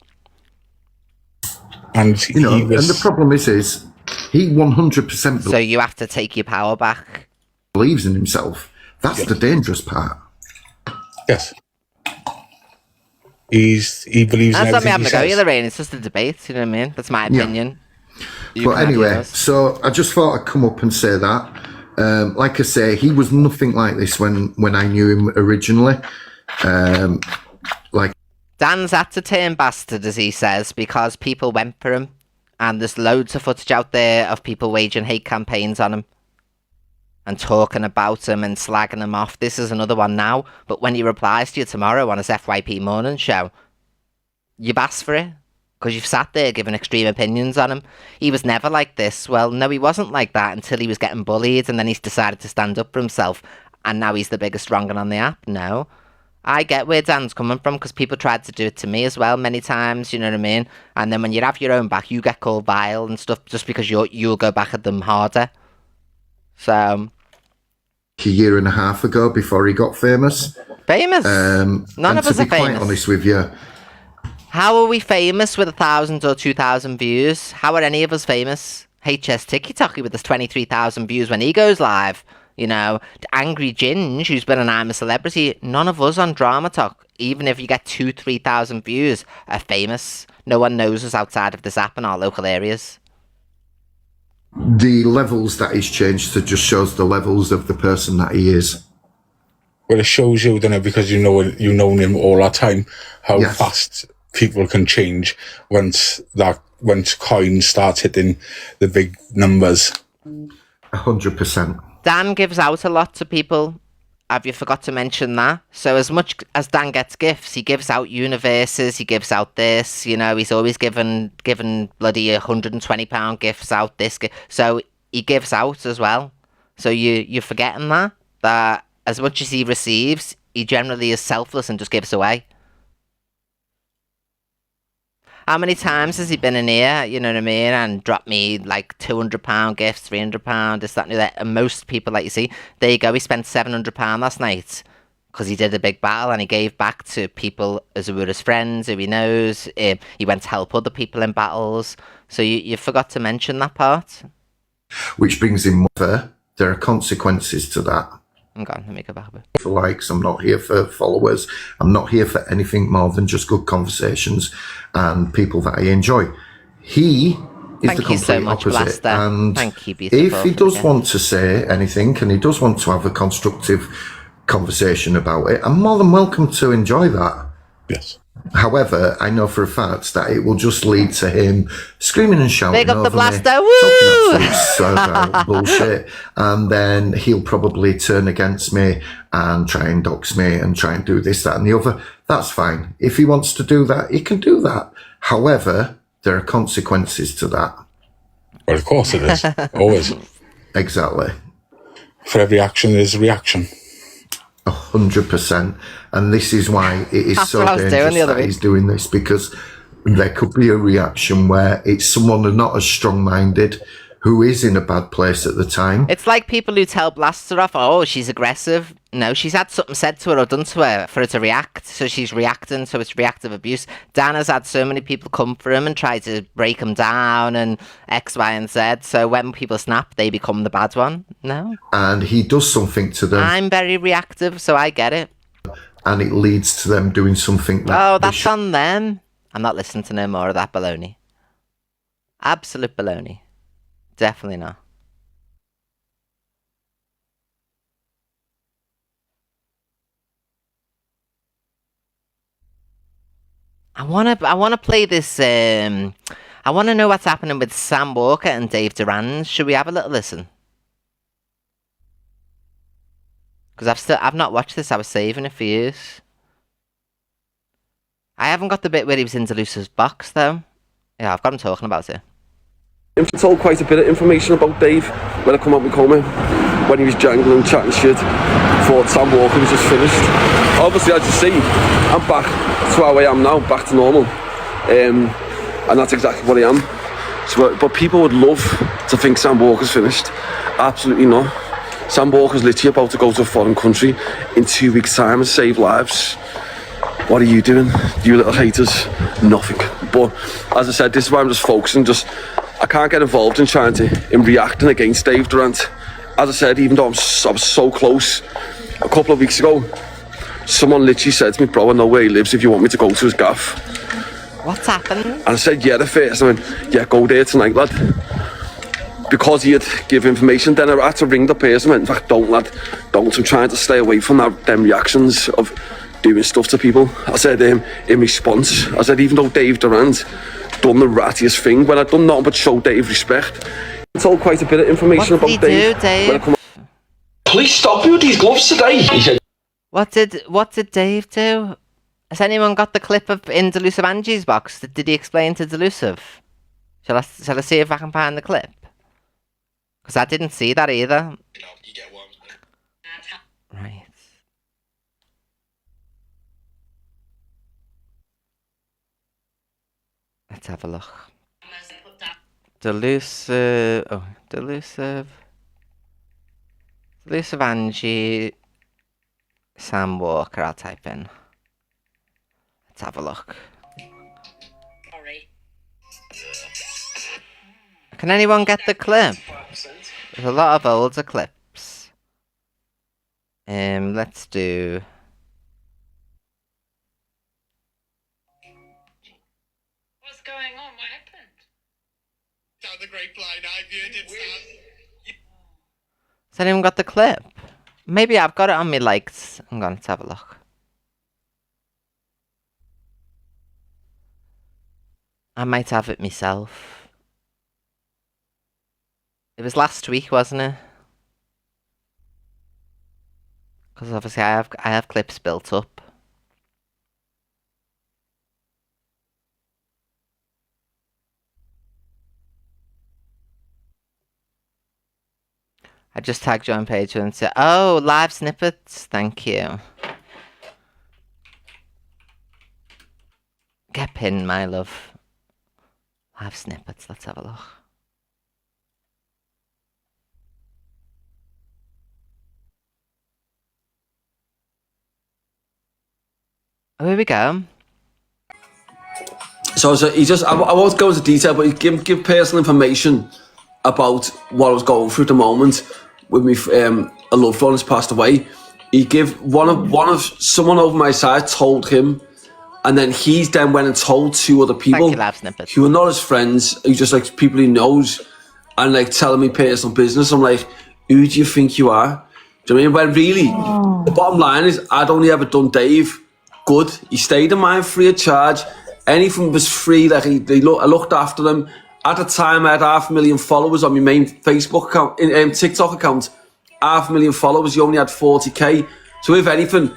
And You know, and the problem is he 100% So you have to take your power back. believes in himself. That's the dangerous part. Yes. He believes in That's not me everything having he a go says. either, Rain. It's just a debate, you know what I mean? That's my opinion. You But can have anyway, yours. so I just thought I'd come up and say that. Like I say, he was nothing like this when I knew him originally. Dan's had to turn bastard, as he says, because people went for him. And there's loads of footage out there of people waging hate campaigns on him. And talking about him and slagging him off. This is another one now. But when he replies to you tomorrow on his FYP morning show, you've asked for it. Because you've sat there giving extreme opinions on him. He was never like this. Well, no, he wasn't like that until he was getting bullied. And then he's decided to stand up for himself. And now he's the biggest wrong'un on the app. No. I get where Dan's coming from because people tried to do it to me as well many times, you know what I mean? And then when you have your own back, you get called vile and stuff just because you'll go back at them harder. So... a year and a half ago, before he got famous. Famous? None of us are To be quite famous. honest with you, How are we famous with 1,000 or 2,000 views? How are any of us famous? HS Tiki-Taki with his 23,000 views when he goes live. You know, Angry Ginge, who's been an I'm a Celebrity, none of us on Drama Talk, even if you get 2,000-3,000 views, are famous. No one knows us outside of this app in our local areas. the levels that he's changed to just shows the levels of the person that he is. Well, it shows you, doesn't it, because you've known him all that time, how fast people can change once coins start hitting the big numbers. 100%. Dan gives out a lot to people. Have you forgot to mention that? So as much as Dan gets gifts, he gives out universes, he gives out this, you know, he's always given bloody £120 gifts out, this so he gives out as well. So you're forgetting that as much as he receives, he generally is selfless and just gives away. How many times has he been in here, you know what I mean, and dropped me like £200 gifts, £300, this, that, and the other. And most people, like you see, there you go, he spent £700 last night because he did a big battle and he gave back to people who were his friends, who he knows. He went to help other people in battles. So you forgot to mention that part. Which brings in there are consequences to that. Hang on, let me go back a bit. For likes, I'm not here for followers. I'm not here for anything more than just good conversations and people that I enjoy. He is Thank the you complete so much, opposite. Blaster. And Thank you, beautiful. if he does want to say anything and he does want to have a constructive conversation about it, I'm more than welcome to enjoy that. Yes. However, I know for a fact that it will just lead to him screaming and shouting Big up over the Blaster, me, woo! talking absolute bullshit, and then he'll probably turn against me and try and dox me and try and do this, that, and the other. That's fine. If he wants to do that, he can do that. However, there are consequences to that. Well, of course it is. Always. Exactly. For every action, there's a reaction. 100%. And this is why it is That's so what I was doing dangerous the other that week. he's doing this, because there could be a reaction where it's someone who's not as strong-minded, who is in a bad place at the time. It's like people who tell Blaster off, oh, she's aggressive. No, she's had something said to her or done to her for her to react, so she's reacting, so it's reactive abuse. Dan has had so many people come for him and try to break him down and X, Y, and Z, so when people snap, they become the bad one. No. And he does something to them, I'm very reactive, so I get it. and it leads to them doing something that Oh, they that's on them. I'm not listening to no more of that baloney. Absolute baloney. Definitely not. I wanna play this. I wanna know what's happening with Sam Walker and Dave Duran. Should we have a little listen? Because I've not watched this. I was saving it for years. I haven't got the bit where he was in Delusa's box though. Yeah, I've got him talking about it. I told quite a bit of information about Dave when I come out with Coma, when he was jangling, chatting shit, before Sam Walker was just finished. Obviously, as you see, I'm back to how I am now, back to normal, and that's exactly what I am. So, but people would love to think Sam Walker's finished. Absolutely not. Sam Walker's literally about to go to a foreign country in 2 weeks' time and save lives. What are you doing, you little haters? Nothing. But as I said, this is why I'm just focusing. I can't get involved in reacting against Dave Durant. As I said, even though I was so close, a couple of weeks ago, someone literally said to me, bro, I know where he lives if you want me to go to his gaff. What's happened? And I said, yeah, at first. I went, yeah, go there tonight, lad. Because he had give information, then I had to ring the person and went, in fact, don't, lad, don't. I'm trying to stay away from them reactions of doing stuff to people. I said in response, I said, even though Dave Durant done the rattiest thing, when I'd done nothing but show Dave respect, I told quite a bit of information about Dave. Dave? Please stop me with these gloves today. He said, What did Dave do? Has anyone got the clip of in Delusive Angie's box? Did he explain to Delusive? Shall I see if I can find the clip? Because I didn't see that either. Right. Let's have a look. Delusive Angie, Sam Walker, I'll type in. Let's have a look. Can anyone get the clip? There's a lot of older clips. Let's do... What's going on? What happened? Down the grapevine, I viewed it. Has anyone got the clip? Maybe I've got it on me likes. I'm going to have a look. I might have it myself. It was last week, wasn't it? Because obviously I have clips built up. I just tagged you on page and said, oh, live snippets, thank you. Get pinned, my love. Live snippets, let's have a look. Oh, here we go. So he just, I won't go into detail, but he give personal information about what I was going through at the moment with me. A loved one has passed away. He give one of someone over my side told him, and then he then went and told two other people who are not his friends, who just like people he knows, and like telling me personal business. I'm like, who do you think you are? Do you know what I mean? When really, the bottom line is, I'd only ever done Dave good. He stayed in mine free of charge. Anything was free. Like I looked after them. At the time, I had 500,000 followers on my main Facebook account, TikTok account. 500,000 followers. He only had 40k. So if anything,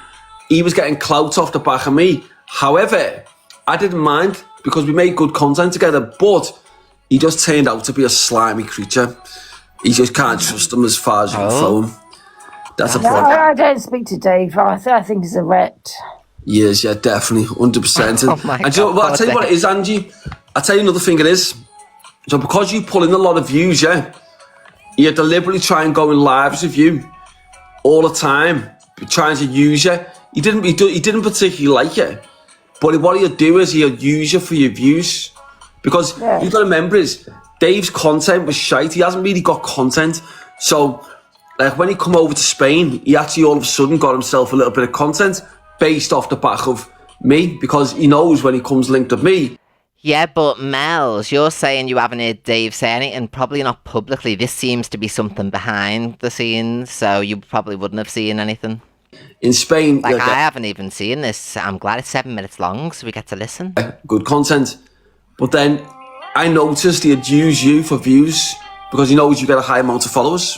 he was getting clout off the back of me. However, I didn't mind because we made good content together. But he just turned out to be a slimy creature. You just can't trust him as far as you can throw him. That's a problem. I don't speak to Dave. I think he's a wreck. Yes, yeah, definitely, 100%. Oh my and you know, well, I'll tell you what it is, Angie. I'll tell you another thing it is. So because you pull in a lot of views, yeah, you deliberately try and go in lives with you all the time, trying to use you. He didn't particularly like it, but what he'll do is he'll use you for your views. Because you've got to remember is Dave's content was shite. He hasn't really got content. So like when he come over to Spain, he actually all of a sudden got himself a little bit of content based off the back of me, because he knows when he comes linked with me. Yeah, but Mels, you're saying you haven't heard Dave say anything, probably not publicly. This seems to be something behind the scenes, so you probably wouldn't have seen anything. In Spain... Like, I haven't even seen this. I'm glad it's 7 minutes long, so we get to listen. Good content. But then I noticed he'd use you for views because he knows you get a high amount of followers.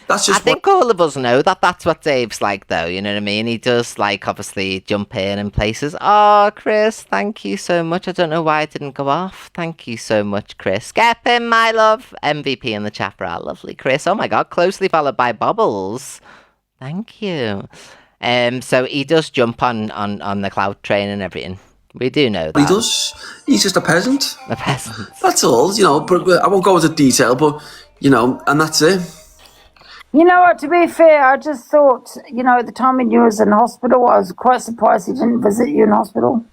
That's just I think all of us know that that's what Dave's like, though. You know what I mean? He does, like, obviously jump in places. Oh, Chris, thank you so much. I don't know why it didn't go off. Thank you so much, Chris. Skep him, my love. MVP in the chat for our lovely Chris. Oh my God, closely followed by Bubbles. Thank you. So he does jump on the cloud train and everything. We do know that. He does. He's just a peasant. A peasant. That's all, you know. But I won't go into detail, but, you know, and that's it. You know what, to be fair, I just thought, you know, at the time when you was in hospital, I was quite surprised he didn't visit you in hospital.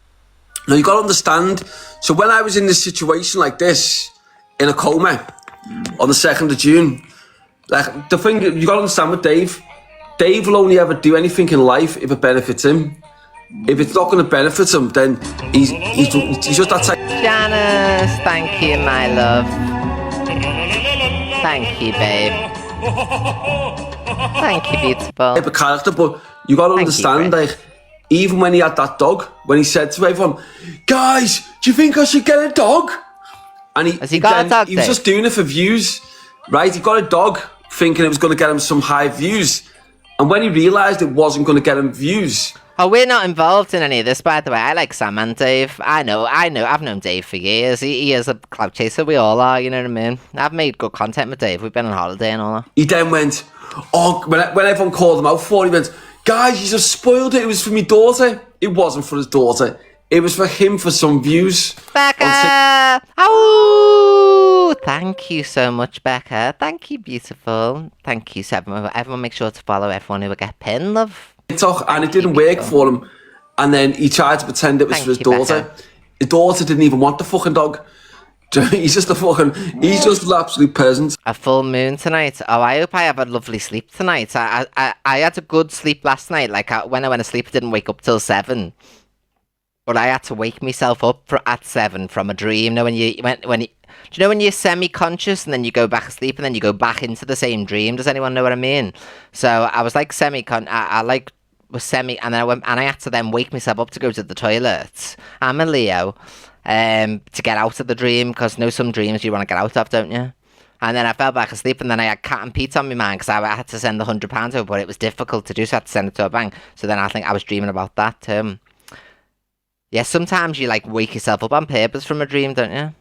Now, you got to understand, so when I was in this situation like this, in a coma, on the 2nd of June, like, the thing, you got to understand with Dave will only ever do anything in life if it benefits him. If it's not going to benefit him, then he's just that type. Janice, thank you, my love. Thank you, babe. Thank you, beautiful. Type of character, but you got to understand, like, even when he had that dog, when he said to everyone, guys, do you think I should get a dog? And Has he got a dog, he was Dave? just doing it for views, right? He got a dog thinking it was going to get him some high views. And when he realised it wasn't going to get him views... Oh, we're not involved in any of this, by the way. I like Sam and Dave. I know. I've known Dave for years. He is a cloud chaser. We all are, you know what I mean? I've made good content with Dave. We've been on holiday and all that. He then went, oh, when everyone called him out for it, he went, guys, you just spoiled it. It was for my daughter. It wasn't for his daughter. It was for him for some views. Becca! Oh, thank you so much, Becca. Thank you, beautiful. Thank you, everyone. Everyone make sure to follow everyone who will get pinned, love. And it didn't work for him. And then he tried to pretend it was for his daughter. Becca. His daughter didn't even want the fucking dog. He's just an absolute peasant. A full moon tonight. Oh, I hope I have a lovely sleep tonight. I had a good sleep last night. Like, when I went to sleep, I didn't wake up till 7. But I had to wake myself up at 7 from a dream. Do you know when you're semi-conscious and then you go back to sleep and then you go back into the same dream? Does anyone know what I mean? So I was like was semi, and then I went, and I had to then wake myself up to go to the toilet. I'm a Leo, to get out of the dream, because some dreams you want to get out of, don't you? And then I fell back asleep, and then I had Cat and Pete on my mind because I had to send the £100 over, but it was difficult to do, so I had to send it to a bank. So then I think I was dreaming about that too. Yeah, sometimes you like wake yourself up on purpose from a dream, don't you?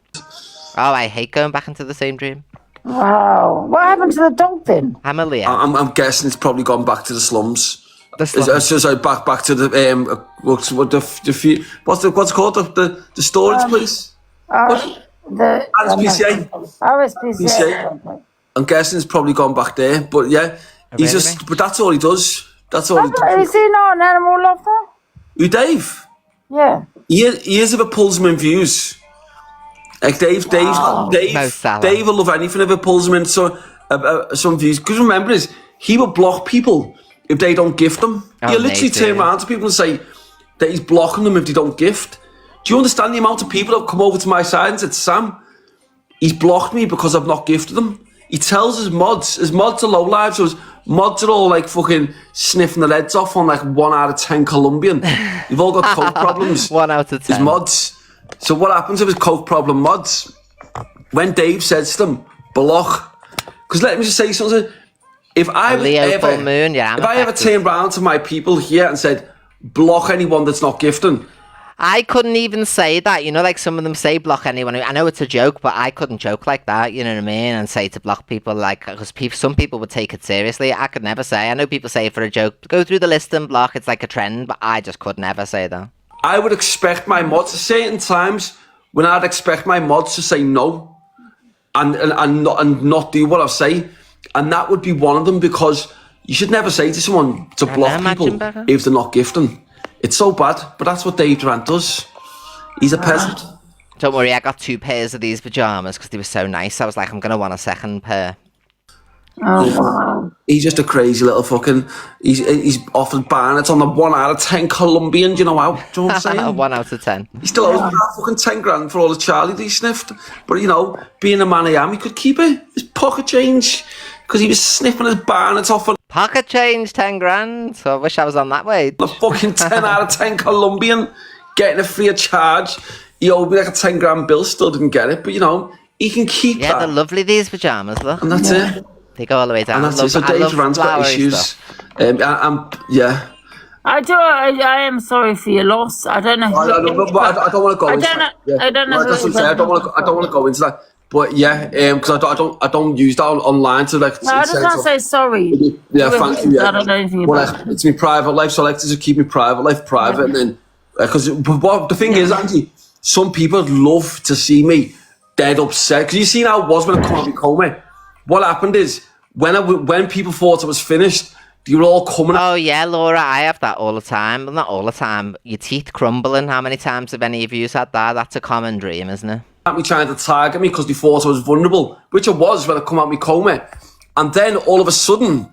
Oh, I hate going back into the same dream. Wow. What happened to the dog then? I'm a Leo. I'm guessing it's probably gone back to the slums. The slums. So back to the what's it called? The storage place. The RSPCA. RSPCA. I'm guessing it's probably gone back there, but yeah, but that's all he does. That's all he does. Is he not an animal lover? Who, Dave? Yeah. He is if it pulls him in views. Like Dave will love anything if it pulls him in some views. Because remember he will block people if they don't gift him. He'll literally turn around to people and say that he's blocking them if they don't gift. Do you understand the amount of people that have come over to my side and said, Sam, he's blocked me because I've not gifted them? He tells his mods are low lives, so his mods are all like fucking sniffing their heads off on like 1 out of 10 Colombian. They've all got coke problems. 1 out of 10. His mods. So what happens with his coke problem mods? When Dave says to them, block. Because let me just say something. If I ever turned round to my people here and said, block anyone that's not gifting, I couldn't even say that, like some of them say block anyone. I know it's a joke, but I couldn't joke like that, you know what I mean? And say to block people, like, because some people would take it seriously. I could never say. I know people say it for a joke, go through the list and block, it's like a trend, but I just could never say that. I would expect my mods at certain times when I'd expect my mods to say no and not do what I say. And that would be one of them, because you should never say to someone to block people if they're not gifting. It's so bad, but that's what Dave Durant does. He's a peasant. Don't worry, I got 2 pairs of these pyjamas because they were so nice. I was like, I'm going to want a second pair. Oh, wow. He's just a crazy little fucking... He's offered Barnett on the 1 out of 10 Colombian, do you know how? Do you know what I'm saying? 1 out of 10. He still owes me fucking 10 grand for all the Charlie that he sniffed. But, being a man I am, he could keep it. His pocket change. Because he was sniffing his Barnett off on... Pocket change, 10 grand. So I wish I was on that way. The fucking 10 out of 10 Colombian, getting it free of charge. He owed me like a 10 grand bill, still didn't get it. But, he can keep that. Yeah, they're lovely, these pyjamas, look. And that's it. They go all the way down. And that's it. So Dave Duran's got issues. Yeah. I am sorry for your loss. I don't know. I don't want to go into that. I don't know. I don't want to go into that. But yeah, because I don't use that online to like. No, I just want to say sorry. Yeah, thank you. Yeah. I don't know anything about it. It's my private life, so I like to just keep my private life private, and then because what the thing is, Angie, some people love to see me dead upset because you see how it was when I come out of coma. What happened is when people thought I was finished. You were all coming. Oh yeah, Laura, I have that all the time. Well, not all the time. Your teeth crumbling. How many times have any of you had that? That's a common dream, isn't it? Me trying to target me because they thought I was vulnerable, which I was when I come out of my coma. And then all of a sudden,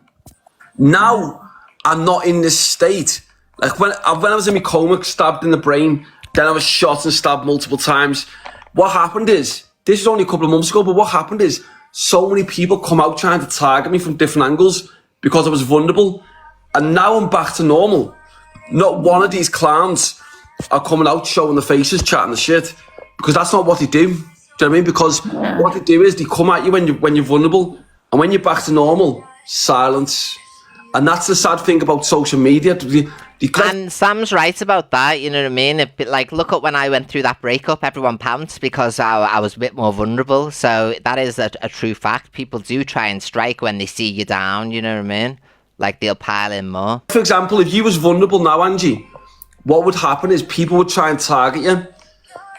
now I'm not in this state. Like when I was in my coma, stabbed in the brain, then I was shot and stabbed multiple times. What happened is, this was only a couple of months ago, but what happened is so many people come out trying to target me from different angles because I was vulnerable. And now I'm back to normal. Not one of these clowns are coming out showing the faces, chatting the shit. Because that's not what they do. Do you know what I mean? Because what they do is they come at you when you're vulnerable. And when you're back to normal, silence. And that's the sad thing about social media. And Sam's right about that, you know what I mean? Like, look at when I went through that breakup, everyone pounced because I was a bit more vulnerable. So that is a true fact. People do try and strike when they see you down, you know what I mean? Like, they'll pile in more. For example, if you was vulnerable now, Angie, what would happen is people would try and target you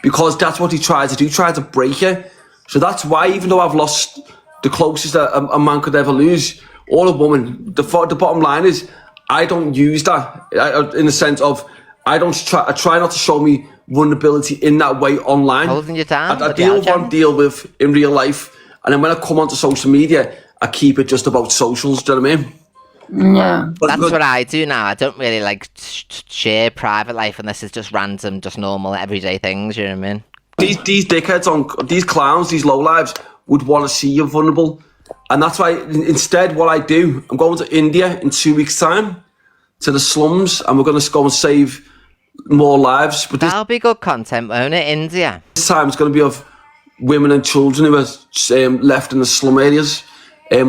because that's what he tried to do, tried to break you. So that's why, even though I've lost the closest a man could ever lose, or a woman, the bottom line is, I don't use that in the sense of I try not to show me vulnerability in that way online. Holding you down. I deal with in real life, and then when I come onto social media, I keep it just about socials. Do you know what I mean? Yeah. That's what I do now. I don't really like share private life unless it's just random, just normal, everyday things. You know what I mean? These dickheads these clowns, these lowlives would want to see you vulnerable. And that's why, instead, what I do, I'm going to India in 2 weeks' time, to the slums, and we're going to go and save more lives. But that'll be good content, won't it, India? This time it's going to be of women and children who are left in the slum areas.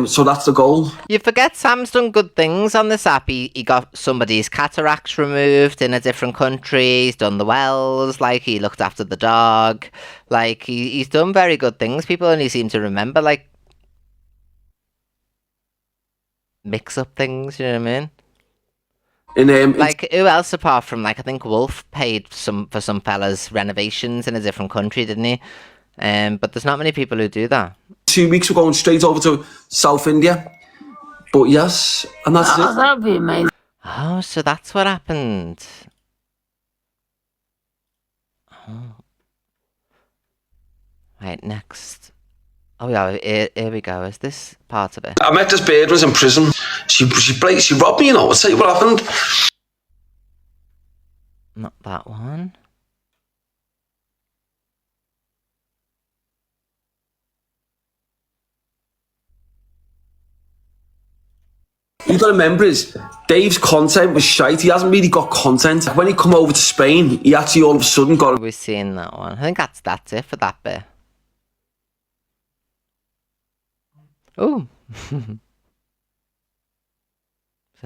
So that's the goal. You forget Sam's done good things on this app. He got somebody's cataracts removed in a different country. He's done the wells, like he looked after the dog. Like he's done very good things. People only seem to remember, like, mix up things, you know what I mean? Like, who else apart from, like, I think Wolf paid for some fella's renovations in a different country, didn't he? But there's not many people who do that. 2 weeks we're going straight over to South India. But yes, and that's it. That'd be amazing. Oh, so that's what happened. Oh. Right, next. Oh yeah, here we go. Is this part of it? I met this bird was in prison. She robbed me, you know. I'll tell you what happened. Not that one. You got to remember is Dave's content was shite. He hasn't really got content. When he come over to Spain, he actually all of a sudden got. We're seeing that one. I think that's it for that bit. Oh. It's in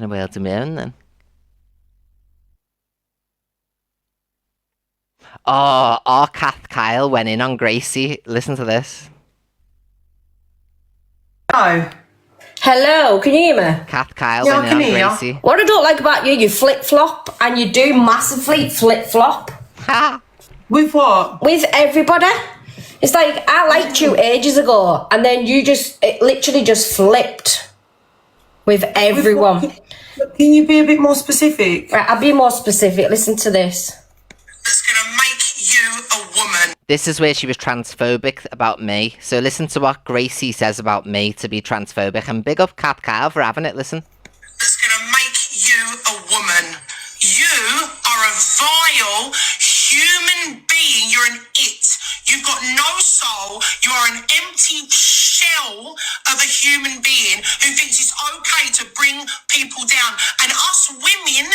a way to moon then. Oh, our Kath Kyle went in on Gracie. Listen to this. Hello, can you hear me? Kath Kyle went in on Gracie. What I don't like about you flip-flop, and you do massively flip-flop. With what? With everybody. It's like, I liked you ages ago, and then it literally just flipped with everyone. Can you be a bit more specific? Right, I'll be more specific. Listen to this. This is where she was transphobic about me. So listen to what Gracie says about me to be transphobic. And big up Kat Kyle for having it. Listen. That's going to make you a woman. You are a vile human being. You're an it. You've got no soul. You are an empty shell of a human being who thinks it's okay to bring people down. And us women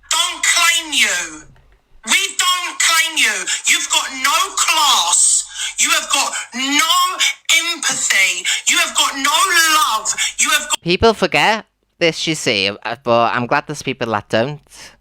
don't claim you. We don't claim you. You've got no class. You have got no empathy. You have got no love. You People forget this, you see, but I'm glad there's people that don't.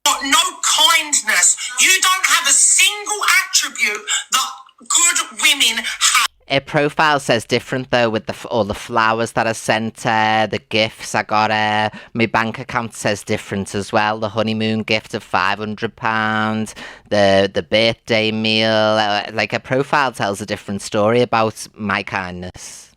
Got no kindness. You don't have a single attribute that good women have. Her profile says different though, with all the flowers that I sent her, the gifts I got her. My bank account says different as well. The honeymoon gift of £500, the birthday meal. Like, her profile tells a different story about my kindness.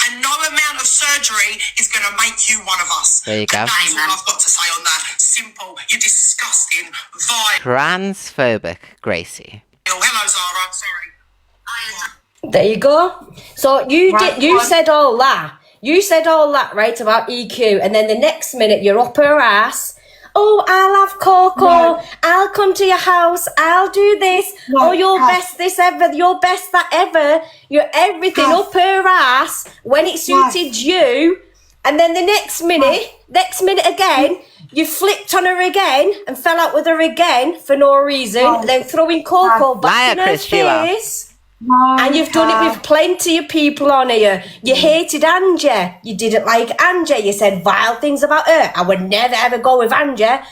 And no amount of surgery is going to make you one of us. There you go. And that's all I've got to say on that. Simple. You're disgusting. Vile. Transphobic, Gracie. Hello, Zara. Sorry. There you go. So you said all that. You said all that, right, about EQ, and then the next minute you're up her ass. Oh, I'll have Coco. No. I'll come to your house. I'll do this. No, oh, you're best this ever. You're best that ever. You're everything up her ass when it suited you. And then the next minute again, you flipped on her again and fell out with her again for no reason. And then throwing Coco back in her face. No, and you've done it with plenty of people on here. You hated Angie. You didn't like Angie. You said vile things about her. I would never ever go with Angie.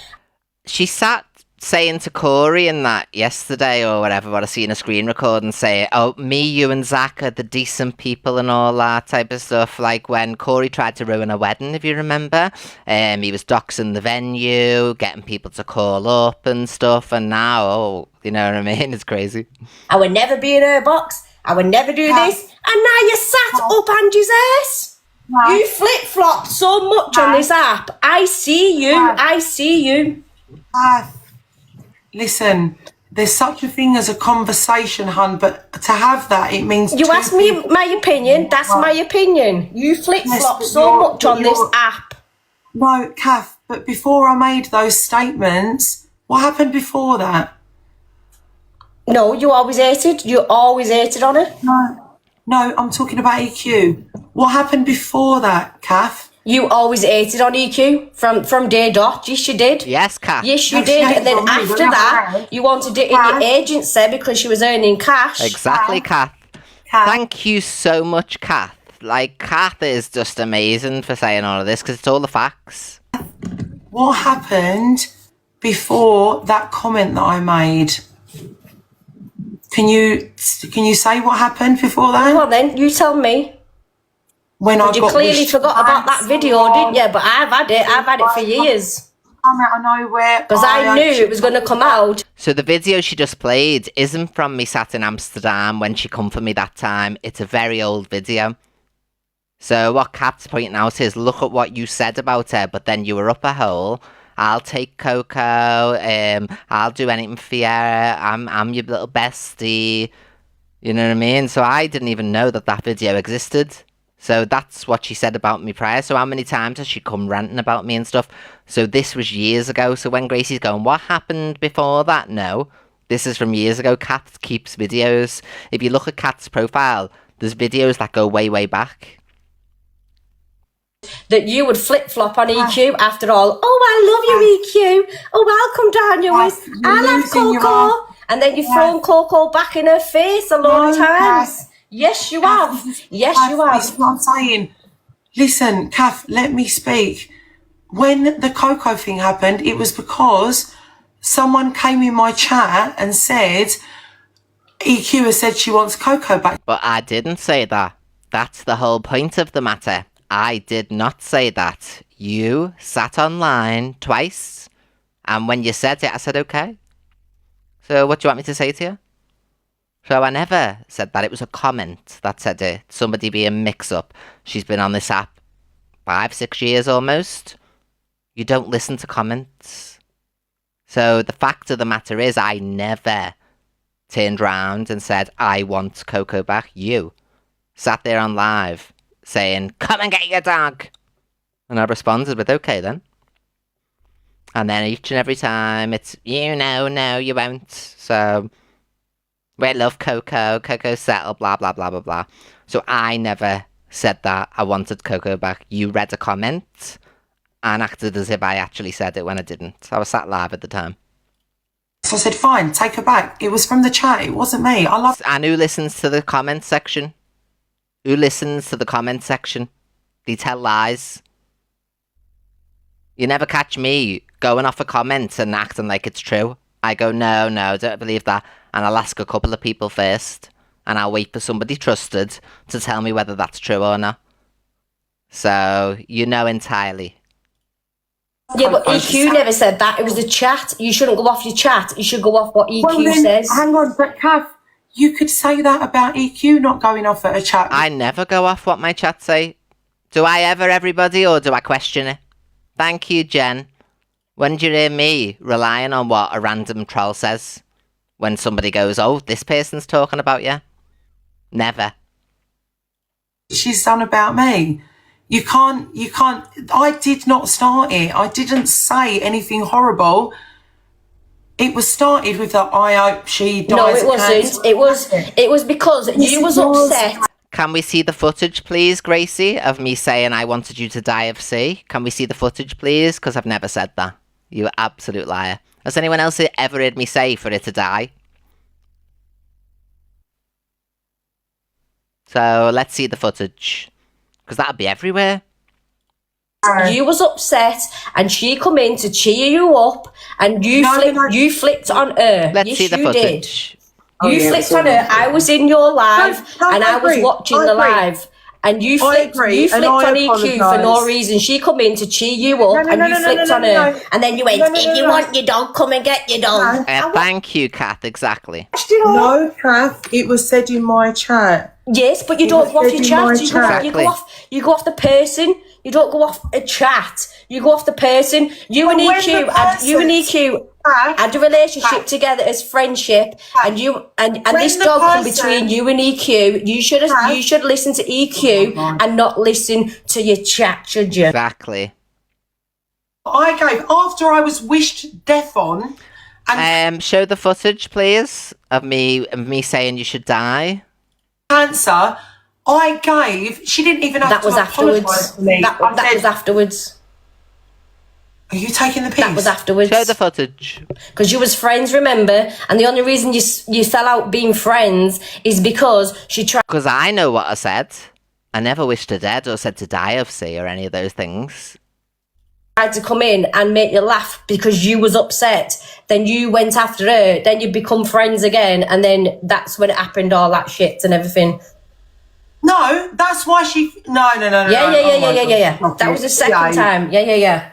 She sat saying to Corey and that yesterday or whatever, what I see in a screen record, and say, oh, me, you and Zach are the decent people and all that type of stuff. Like when Corey tried to ruin a wedding, if you remember. He was doxing the venue, getting people to call up and stuff, and now, oh, you know what I mean? It's crazy. I would never be in her box. I would never do this. And now you sat up Angie's ass. You flip-flop so much on this app. I see you. I see you. Listen, there's such a thing as a conversation, hun, but to have that, it means... You asked me my opinion, that's my opinion. You flip-flop so much on this app. No, Kath, but before I made those statements, what happened before that? No, you always hated. You always hated on it. No, I'm talking about EQ. What happened before that, Kath? You always hated on EQ from day dot. Yes, you did. Yes, Kath. Yes, you did. And then after that, you wanted it in your agency because she was earning cash. Exactly, Kath. Thank you so much, Kath. Like, Kath is just amazing for saying all of this because it's all the facts. What happened before that comment that I made? Can you say what happened before that? Well, then you tell me. When you clearly forgot about that video, didn't you? But I've had it. I've had it for years. Come out of nowhere. Because I knew it was going to come out. So the video she just played isn't from me sat in Amsterdam when she come for me that time. It's a very old video. So what Kat's pointing out is, look at what you said about her, but then you were up a hole. I'll take Coco. I'll do anything for you. I'm your little bestie. You know what I mean? So I didn't even know that video existed. So that's what she said about me prior. So how many times has she come ranting about me and stuff? So this was years ago. So when Gracie's going, what happened before that? No, this is from years ago. Kat keeps videos. If you look at Kat's profile, there's videos that go way, way back. That you would flip-flop on EQ after all. Oh, I love you, EQ. Oh, I'll come down your waist. I'll have Coco. And then you've thrown Coco back in her face a lot of times. Yes, you have. Yes, you have. That's what I'm saying. Listen, Kath, let me speak. When the Coco thing happened, it was because someone came in my chat and said, EQ has said she wants Coco back. But I didn't say that. That's the whole point of the matter. I did not say that. You sat online twice, and when you said it, I said, okay. So what do you want me to say to you? So I never said that. It was a comment that said it. Somebody being mix-up. She's been on this app 5-6 years almost. You don't listen to comments. So the fact of the matter is, I never turned round and said, I want Coco back. You sat there on live saying, come and get your dog. And I responded with, okay then. And then each and every time it's, no, you won't. So... we love Coco. Coco's settled, blah, blah, blah, blah, blah. So I never said that I wanted Coco back. You read a comment and acted as if I actually said it when I didn't. I was sat live at the time. So I said, fine, take her back. It was from the chat. It wasn't me. And who listens to the comment section? Who listens to the comment section? They tell lies. You never catch me going off a comment and acting like it's true. I go, no, don't believe that. And I'll ask a couple of people first. And I'll wait for somebody trusted to tell me whether that's true or not. So, you know entirely. Yeah, but EQ never said that. It was the chat. You shouldn't go off your chat. You should go off what EQ says. Hang on, but Kath, you could say that about EQ not going off at a chat. I never go off what my chat say. Do I ever, everybody, or do I question it? Thank you, Jen. When do you hear me relying on what a random troll says? When somebody goes, oh, this person's talking about you? Never. She's done about me. You can't, I did not start it. I didn't say anything horrible. It was started with the I hope she dies. No, it wasn't. It was because you was upset. Can we see the footage, please, Gracie, of me saying I wanted you to die of C? Can we see the footage, please? Because I've never said that. You absolute liar. Has anyone else ever heard me say for it to die? So, let's see the footage. Because that'll be everywhere. You was upset and she come in to cheer you up and you flipped on her. Let's yes, see the you footage. Did. You flipped on her. I was in your live and I was watching the live. And you flipped on EQ for no reason. She come in to cheer you up and you flipped on her. And then you went, if you want your dog, come and get your dog. Thank you, Kath, exactly. No, Kath, it was said in my chat. Yes, but you don't go off your chat. You go off the person. You don't go off a chat. You go off the person. You and EQ had a relationship together as friendship, and this dog come between you and EQ. You should listen to EQ and not listen to your chat, should you? Exactly. I gave after I was wished death on. And show the footage, please, of me saying you should die. Cancer. I gave. She didn't even have to apologise to me. That was afterwards. Are you taking the piss? That was afterwards. Show the footage. Because you was friends, remember? And the only reason you fell out being friends is because she tried. Because I know what I said. I never wished her dead or said to die of C or any of those things. Tried to come in and make you laugh because you was upset. Then you went after her. Then you become friends again. And then that's when it happened, all that shit and everything. No, that's why she. No. Yeah. That was the second time. Yeah.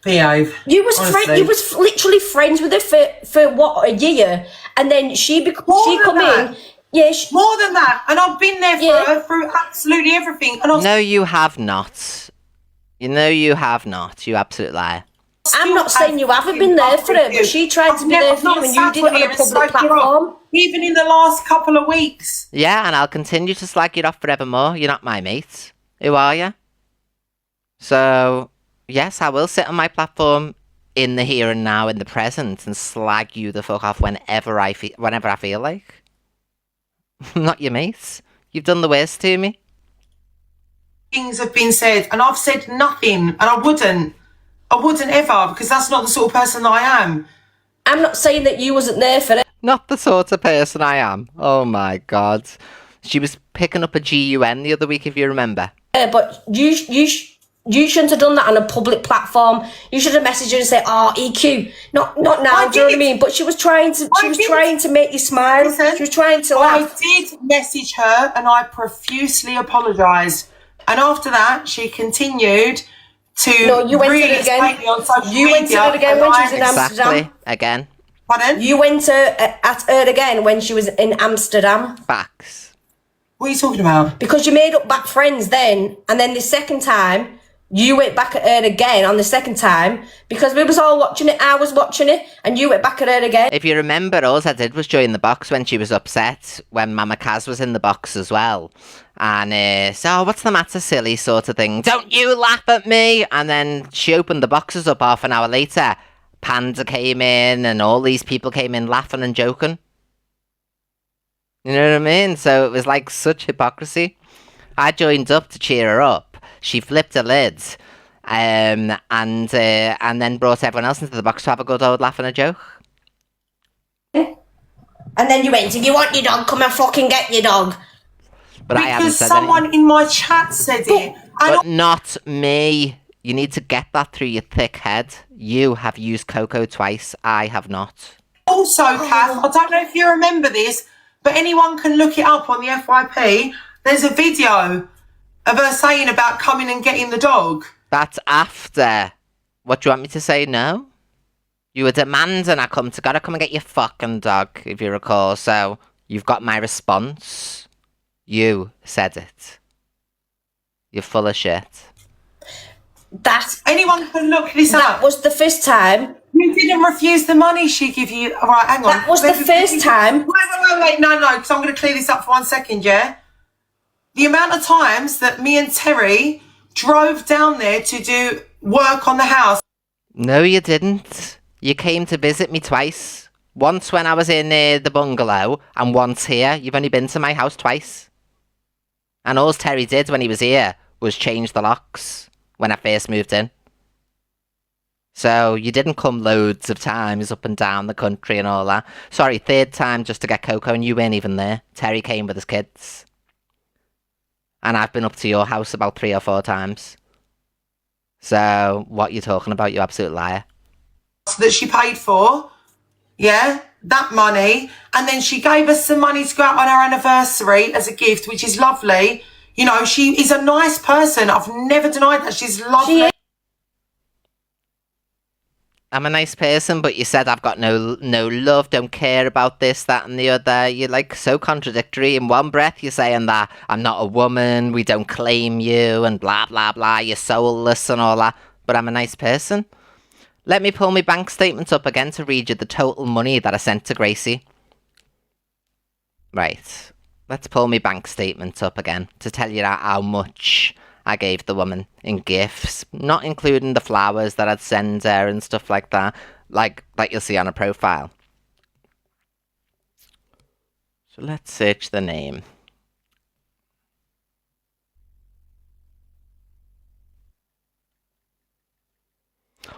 Behave. You was literally friends with her for what, a year, and then she come in. Yeah, more than that, and I've been there for her through absolutely everything. And no, you have not. You have not. You absolute liar. I'm not saying you haven't been there for her, but she tried to be there for you, and you did it on a public platform. Even in the last couple of weeks. Yeah, and I'll continue to slag you off forevermore. You're not my mate. Who are you? So, yes, I will sit on my platform in the here and now, in the present, and slag you the fuck off whenever I feel like. I'm not your mate. You've done the worst to me. Things have been said, and I've said nothing, and I wouldn't ever, because that's not the sort of person that I am. I'm not saying that you wasn't there for it. Not the sort of person I am. Oh my god. She was picking up a GUN the other week, if you remember. But you shouldn't have done that on a public platform. You should have messaged her and said, "Oh, EQ, not now." Do you know what I mean? But she was trying to make you smile. Listen, she was trying to laugh. I did message her, and I profusely apologised. And after that, she continued to. No, you went to it again. You went to it again when she was in Amsterdam. Exactly. Again. Pardon? You went at her again when she was in Amsterdam. Facts. What are you talking about? Because you made up back friends then, and then the second time, you went back at her again on the second time, because we was all watching it, I was watching it, and you went back at her again. If you remember, all I did was join the box when she was upset, when Mama Kaz was in the box as well. And so, what's the matter, silly sort of thing? Don't you laugh at me! And then she opened the boxes up half an hour later. Panda came in and all these people came in laughing and joking. You know what I mean? So it was like such hypocrisy. I joined up to cheer her up. She flipped her lids and then brought everyone else into the box to have a good old laugh and a joke. And then you went, if you want your dog, come and fucking get your dog. But I haven't Because said someone anything. in my chat said it. But not me. You need to get that through your thick head. You have used Coco twice. I have not. Also, Kath, I don't know if you remember this, but anyone can look it up on the FYP. There's a video of her saying about coming and getting the dog. That's after. What do you want me to say? No? You were demanding gotta come and get your fucking dog, if you recall. So, you've got my response. You said it. You're full of shit. Anyone can look this up. That was the first time. You didn't refuse the money she gave you. All right, hang on. That was the first time. Wait. No, because I'm going to clear this up for 1 second, yeah? The amount of times that me and Terry drove down there to do work on the house. No, you didn't. You came to visit me twice. Once when I was in the bungalow, and once here. You've only been to my house twice. And all Terry did when he was here was change the locks when I first moved in. So you didn't come loads of times up and down the country and all that. Sorry, third time just to get Coco, and you weren't even there. Terry came with his kids. And I've been up to your house about 3 or 4 times. So, what you talking about, you absolute liar? That she paid for, yeah, that money. And then she gave us some money to go out on our anniversary as a gift, which is lovely. You know, she is a nice person. I've never denied that. She's lovely. I'm a nice person, but you said I've got no love, don't care about this, that and the other. You're like so contradictory. In one breath you're saying that I'm not a woman, we don't claim you, and blah blah blah, you're soulless and all that. But I'm a nice person. Let me pull my bank statement up again to read you the total money that I sent to Gracie. Right. Let's pull my bank statement up again to tell you how much I gave the woman in gifts, not including the flowers that I'd send her and stuff like that, like you'll see on her profile. So let's search the name.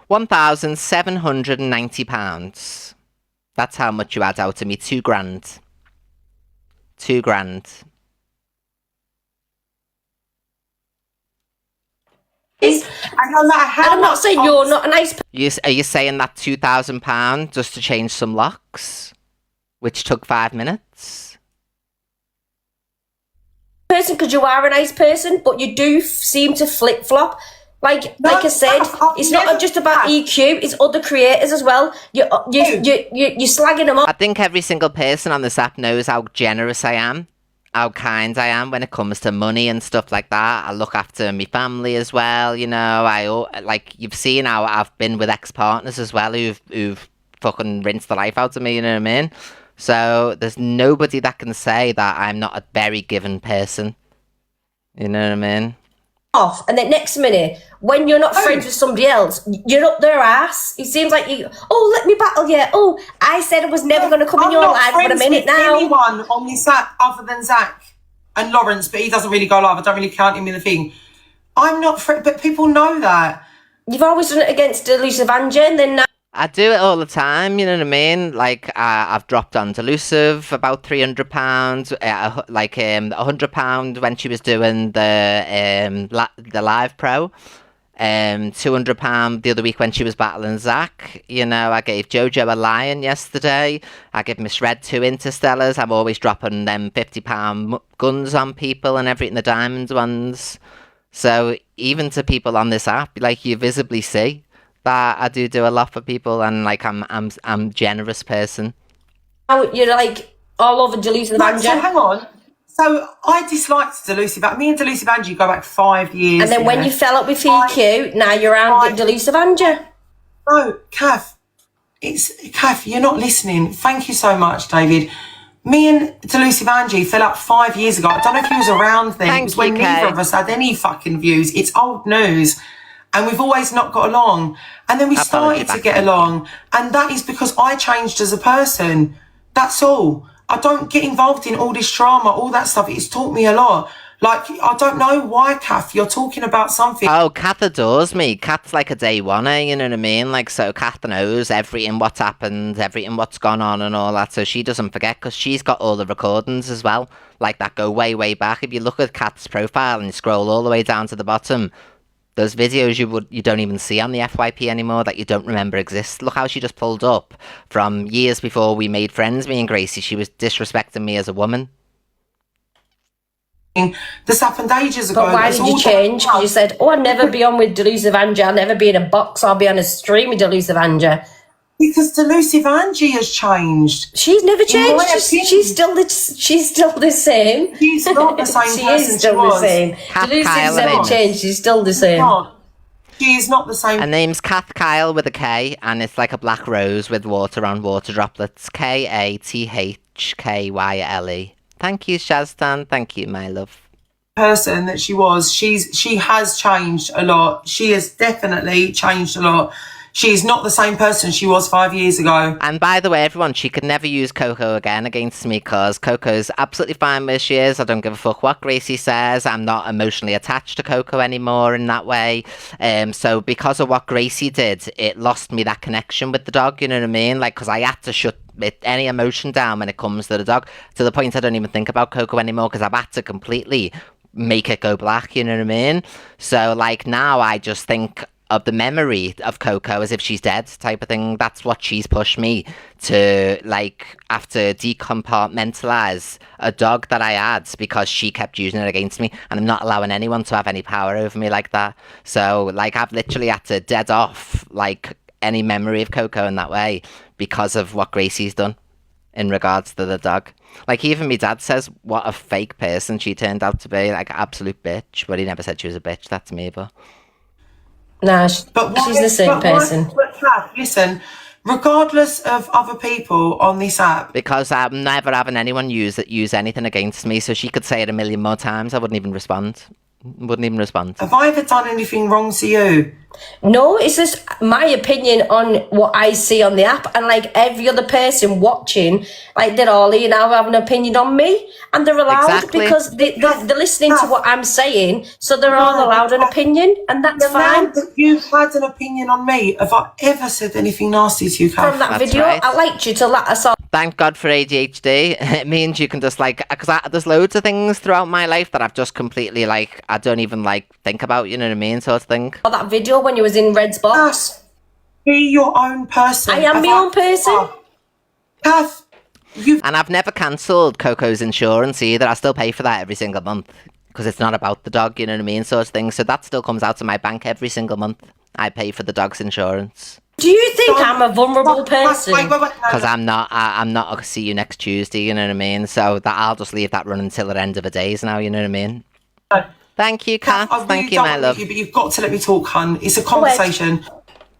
£1,790. That's how much you had out of me. 2 grand. 2 grand. I'm not saying you're not a nice Are you saying that £2,000 just to change some locks, which took 5 minutes? person because you are a nice person, but you do seem to flip flop. Like I said, it's not just about EQ; it's other creators as well. You're slagging them off. I think every single person on this app knows how generous I am, how kind I am when it comes to money and stuff like that. I look after my family as well. You know, you've seen how I've been with ex-partners as well who've fucking rinsed the life out of me. You know what I mean? So there's nobody that can say that I'm not a very given person. You know what I mean? Off, and then next minute, when you're not friends with somebody else, you're up their ass. It seems like you, let me battle you. Oh, I said I was never going to come in your life, but I'm in it now. Anyone on this app other than Zach and Lawrence, but he doesn't really go live. I don't really count him in the thing. I'm not friends, but people know that. You've always done it against Delusive Anja, and then now. I do it all the time, you know what I mean? Like, I've dropped on Delusive about £300, £100 when she was doing the Live Pro, £200 the other week when she was battling Zach. You know, I gave Jojo a Lion yesterday. I gave Miss Red 2 Interstellars. I'm always dropping them £50 guns on people and everything, the diamond ones. So even to people on this app, like, you visibly see that I do a lot for people, and like I'm generous person. You're like all over Delusive Anja. So hang on. So I disliked Delusive. Me and Delusive Anja go back 5 years. And then when you fell up with EQ, now you're around Delusive Anja. No, Kath, you're not listening. Thank you so much, David. Me and Delusive Angie fell out 5 years ago. I don't know if he was around then. It was when neither of us had any fucking views. It's old news. And we've always not got along. And then we started to get along. And that is because I changed as a person. That's all. I don't get involved in all this drama, all that stuff. It's taught me a lot. Like, I don't know why, Kath, you're talking about something. Oh, Kath adores me. Kath's like a day one-er, you know what I mean? Like, so Kath knows everything what's happened, everything what's gone on and all that, so she doesn't forget, because she's got all the recordings as well, like that go way, way back. If you look at Kath's profile and scroll all the way down to the bottom, those videos you don't even see on the FYP anymore that you don't remember exist. Look how she just pulled up from years before we made friends, me and Gracie. She was disrespecting me as a woman. This happened ages ago. But why did you change? You said, oh, I'll never be on with Delusive Anja. I'll never be in a box. I'll be on a stream with Delusive Anja. Because Delusive Angie has changed. She's never changed. She's still the same. She's not the same She person is still she the was. same. Delusive's never changed. She's still the same. She is not the same. Her name's Kath Kyle with a K, and it's like a black rose with water on water droplets. Kathkyle. Thank you, Shazdan. Thank you, my love. Person that she was, she has changed a lot. She has definitely changed a lot. She's not the same person she was 5 years ago. And by the way, everyone, she could never use Coco again against me, because Coco's absolutely fine where she is. I don't give a fuck what Gracie says. I'm not emotionally attached to Coco anymore in that way. So because of what Gracie did, it lost me that connection with the dog, you know what I mean? Like, because I had to shut any emotion down when it comes to the dog, to the point I don't even think about Coco anymore, because I've had to completely make it go black, you know what I mean? So, like, now I just think of the memory of Coco as if she's dead type of thing. That's what she's pushed me to, like, have to decompartmentalize a dog that I had because she kept using it against me, and I'm not allowing anyone to have any power over me like that. So, like, I've literally had to dead off, like, any memory of Coco in that way because of what Gracie's done in regards to the dog. Like, even my dad says what a fake person she turned out to be, like, absolute bitch, but he never said she was a bitch. That's me, but... Nah, she's the same person. But Kath, listen, regardless of other people on this app, because I'm never having anyone use anything against me, so she could say it a million more times, I wouldn't even respond. Have I ever done anything wrong to you? No, it's just my opinion on what I see on the app, and like every other person watching, like they're all here now have an opinion on me, and they're allowed because they're listening to what I'm saying, so they're all allowed an opinion, and that's fine. That you've had an opinion on me, have I ever said anything nasty to you, Kath? From that video, right. I liked you to let us all. Thank God for ADHD. It means you can just, like, because there's loads of things throughout my life that I've just completely, like, I don't even, like, think about, you know what I mean, sort of thing. That video when you was in Red's box. Be your own person. I am my own person. Kath, and I've never cancelled Coco's insurance either. I still pay for that every single month because it's not about the dog, you know what I mean, sort of thing. So that still comes out of my bank every single month. I pay for the dog's insurance. Do you think I'm a vulnerable person? Because I'm not. I'll see you next Tuesday, you know what I mean? So that I'll just leave that running until the end of the days now, you know what I mean? Thank you, Kath. Thank you, my love. But you've got to let me talk, hun. It's a conversation.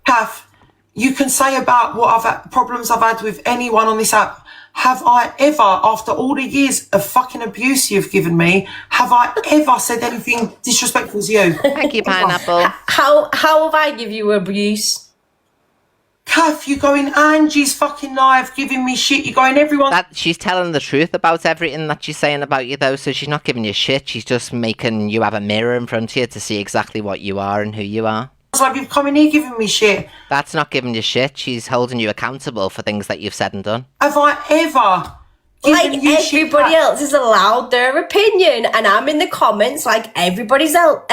Kath, you can say about what problems I've had with anyone on this app. Have I ever, after all the years of fucking abuse you've given me, have I ever said anything disrespectful to you? Thank you, Pineapple. How have I give you abuse? Kath, you go in Angie's fucking live giving me shit. You go in everyone. She's telling the truth about everything that she's saying about you, though. So she's not giving you shit. She's just making you have a mirror in front of you to see exactly what you are and who you are. It's like you've come in here giving me shit. That's not giving you shit. She's holding you accountable for things that you've said and done. Have I ever? Like everybody else is allowed their opinion, and I'm in the comments like everybody else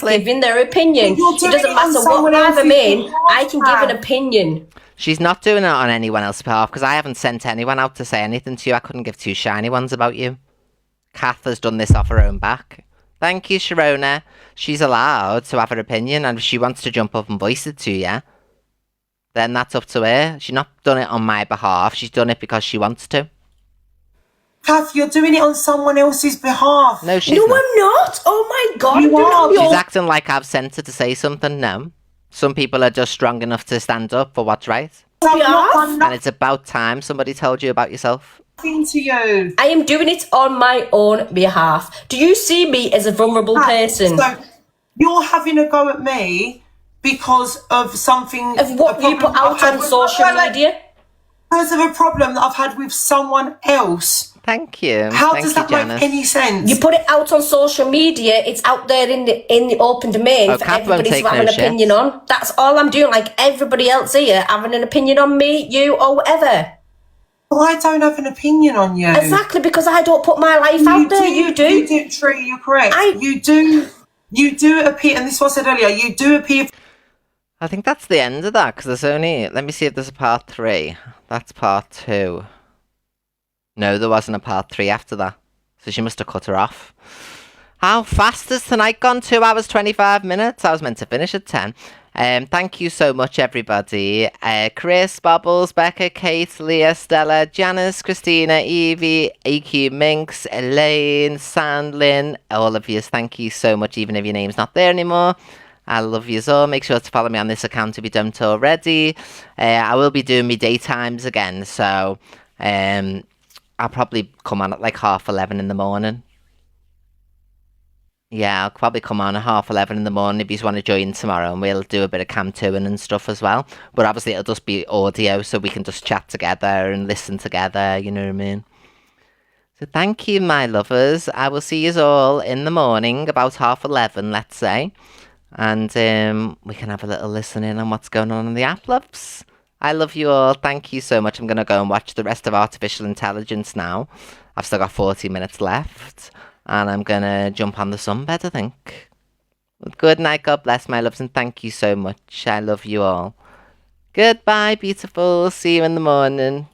giving their opinion. It doesn't matter what live I'm in, I can give an opinion. She's not doing it on anyone else's behalf because I haven't sent anyone out to say anything to you. I couldn't give two shiny ones about you. Kath has done this off her own back. Thank you, Sharona. She's allowed to have her opinion, and if she wants to jump up and voice it to you, then that's up to her. She's not done it on my behalf. She's done it because she wants to. Kath, you're doing it on someone else's behalf. No, she's not. I'm not. Oh my God. You are. She's acting like I've sent her to say something. No. Some people are just strong enough to stand up for what's right. And it's about time somebody told you about yourself. To you. I am doing it on my own behalf. Do you see me as a vulnerable person? So you're having a go at me because of something... Of what you put out on social media? Because of a problem that I've had with someone else. Thank you. How Thank does you, that Janice. make any sense? You put it out on social media, it's out there in the open domain Oh, for Kath won't everybody take to have no an shit. opinion on. That's all I'm doing, like everybody else here, having an opinion on me, you, or whatever. Well, I don't have an opinion on you. Exactly, because I don't put my life out there. You do. You do, Tree, you're correct. You do appear, and this was said earlier, you do appear. I think that's the end of that, because there's only... Let me see if there's a part 3. That's part 2. No, there wasn't a part 3 after that. So she must have cut her off. How fast has tonight gone? 2 hours, 25 minutes? I was meant to finish at 10. Thank you so much, everybody. Chris, Bubbles, Becca, Kate, Leah, Stella, Janice, Christina, Evie, EQ Minx, Elaine, Sandlin, all of you. Thank you so much, even if your name's not there anymore. I love you all. Make sure to follow me on this account if you don't already. I will be doing my daytimes again, so I'll probably come on at like 11:30 in the morning. Yeah, I'll probably come on at 11:30 in the morning if you want to join tomorrow, and we'll do a bit of cam touring and stuff as well. But obviously it'll just be audio, so we can just chat together and listen together, you know what I mean? So thank you, my lovers. I will see you all in the morning, about 11:30, let's say. And we can have a little listen in on what's going on in the app, loves. I love you all. Thank you so much. I'm going to go and watch the rest of Artificial Intelligence now. I've still got 40 minutes left. And I'm going to jump on the sunbed, I think. Good night. God bless, my loves. And thank you so much. I love you all. Goodbye, beautiful. See you in the morning.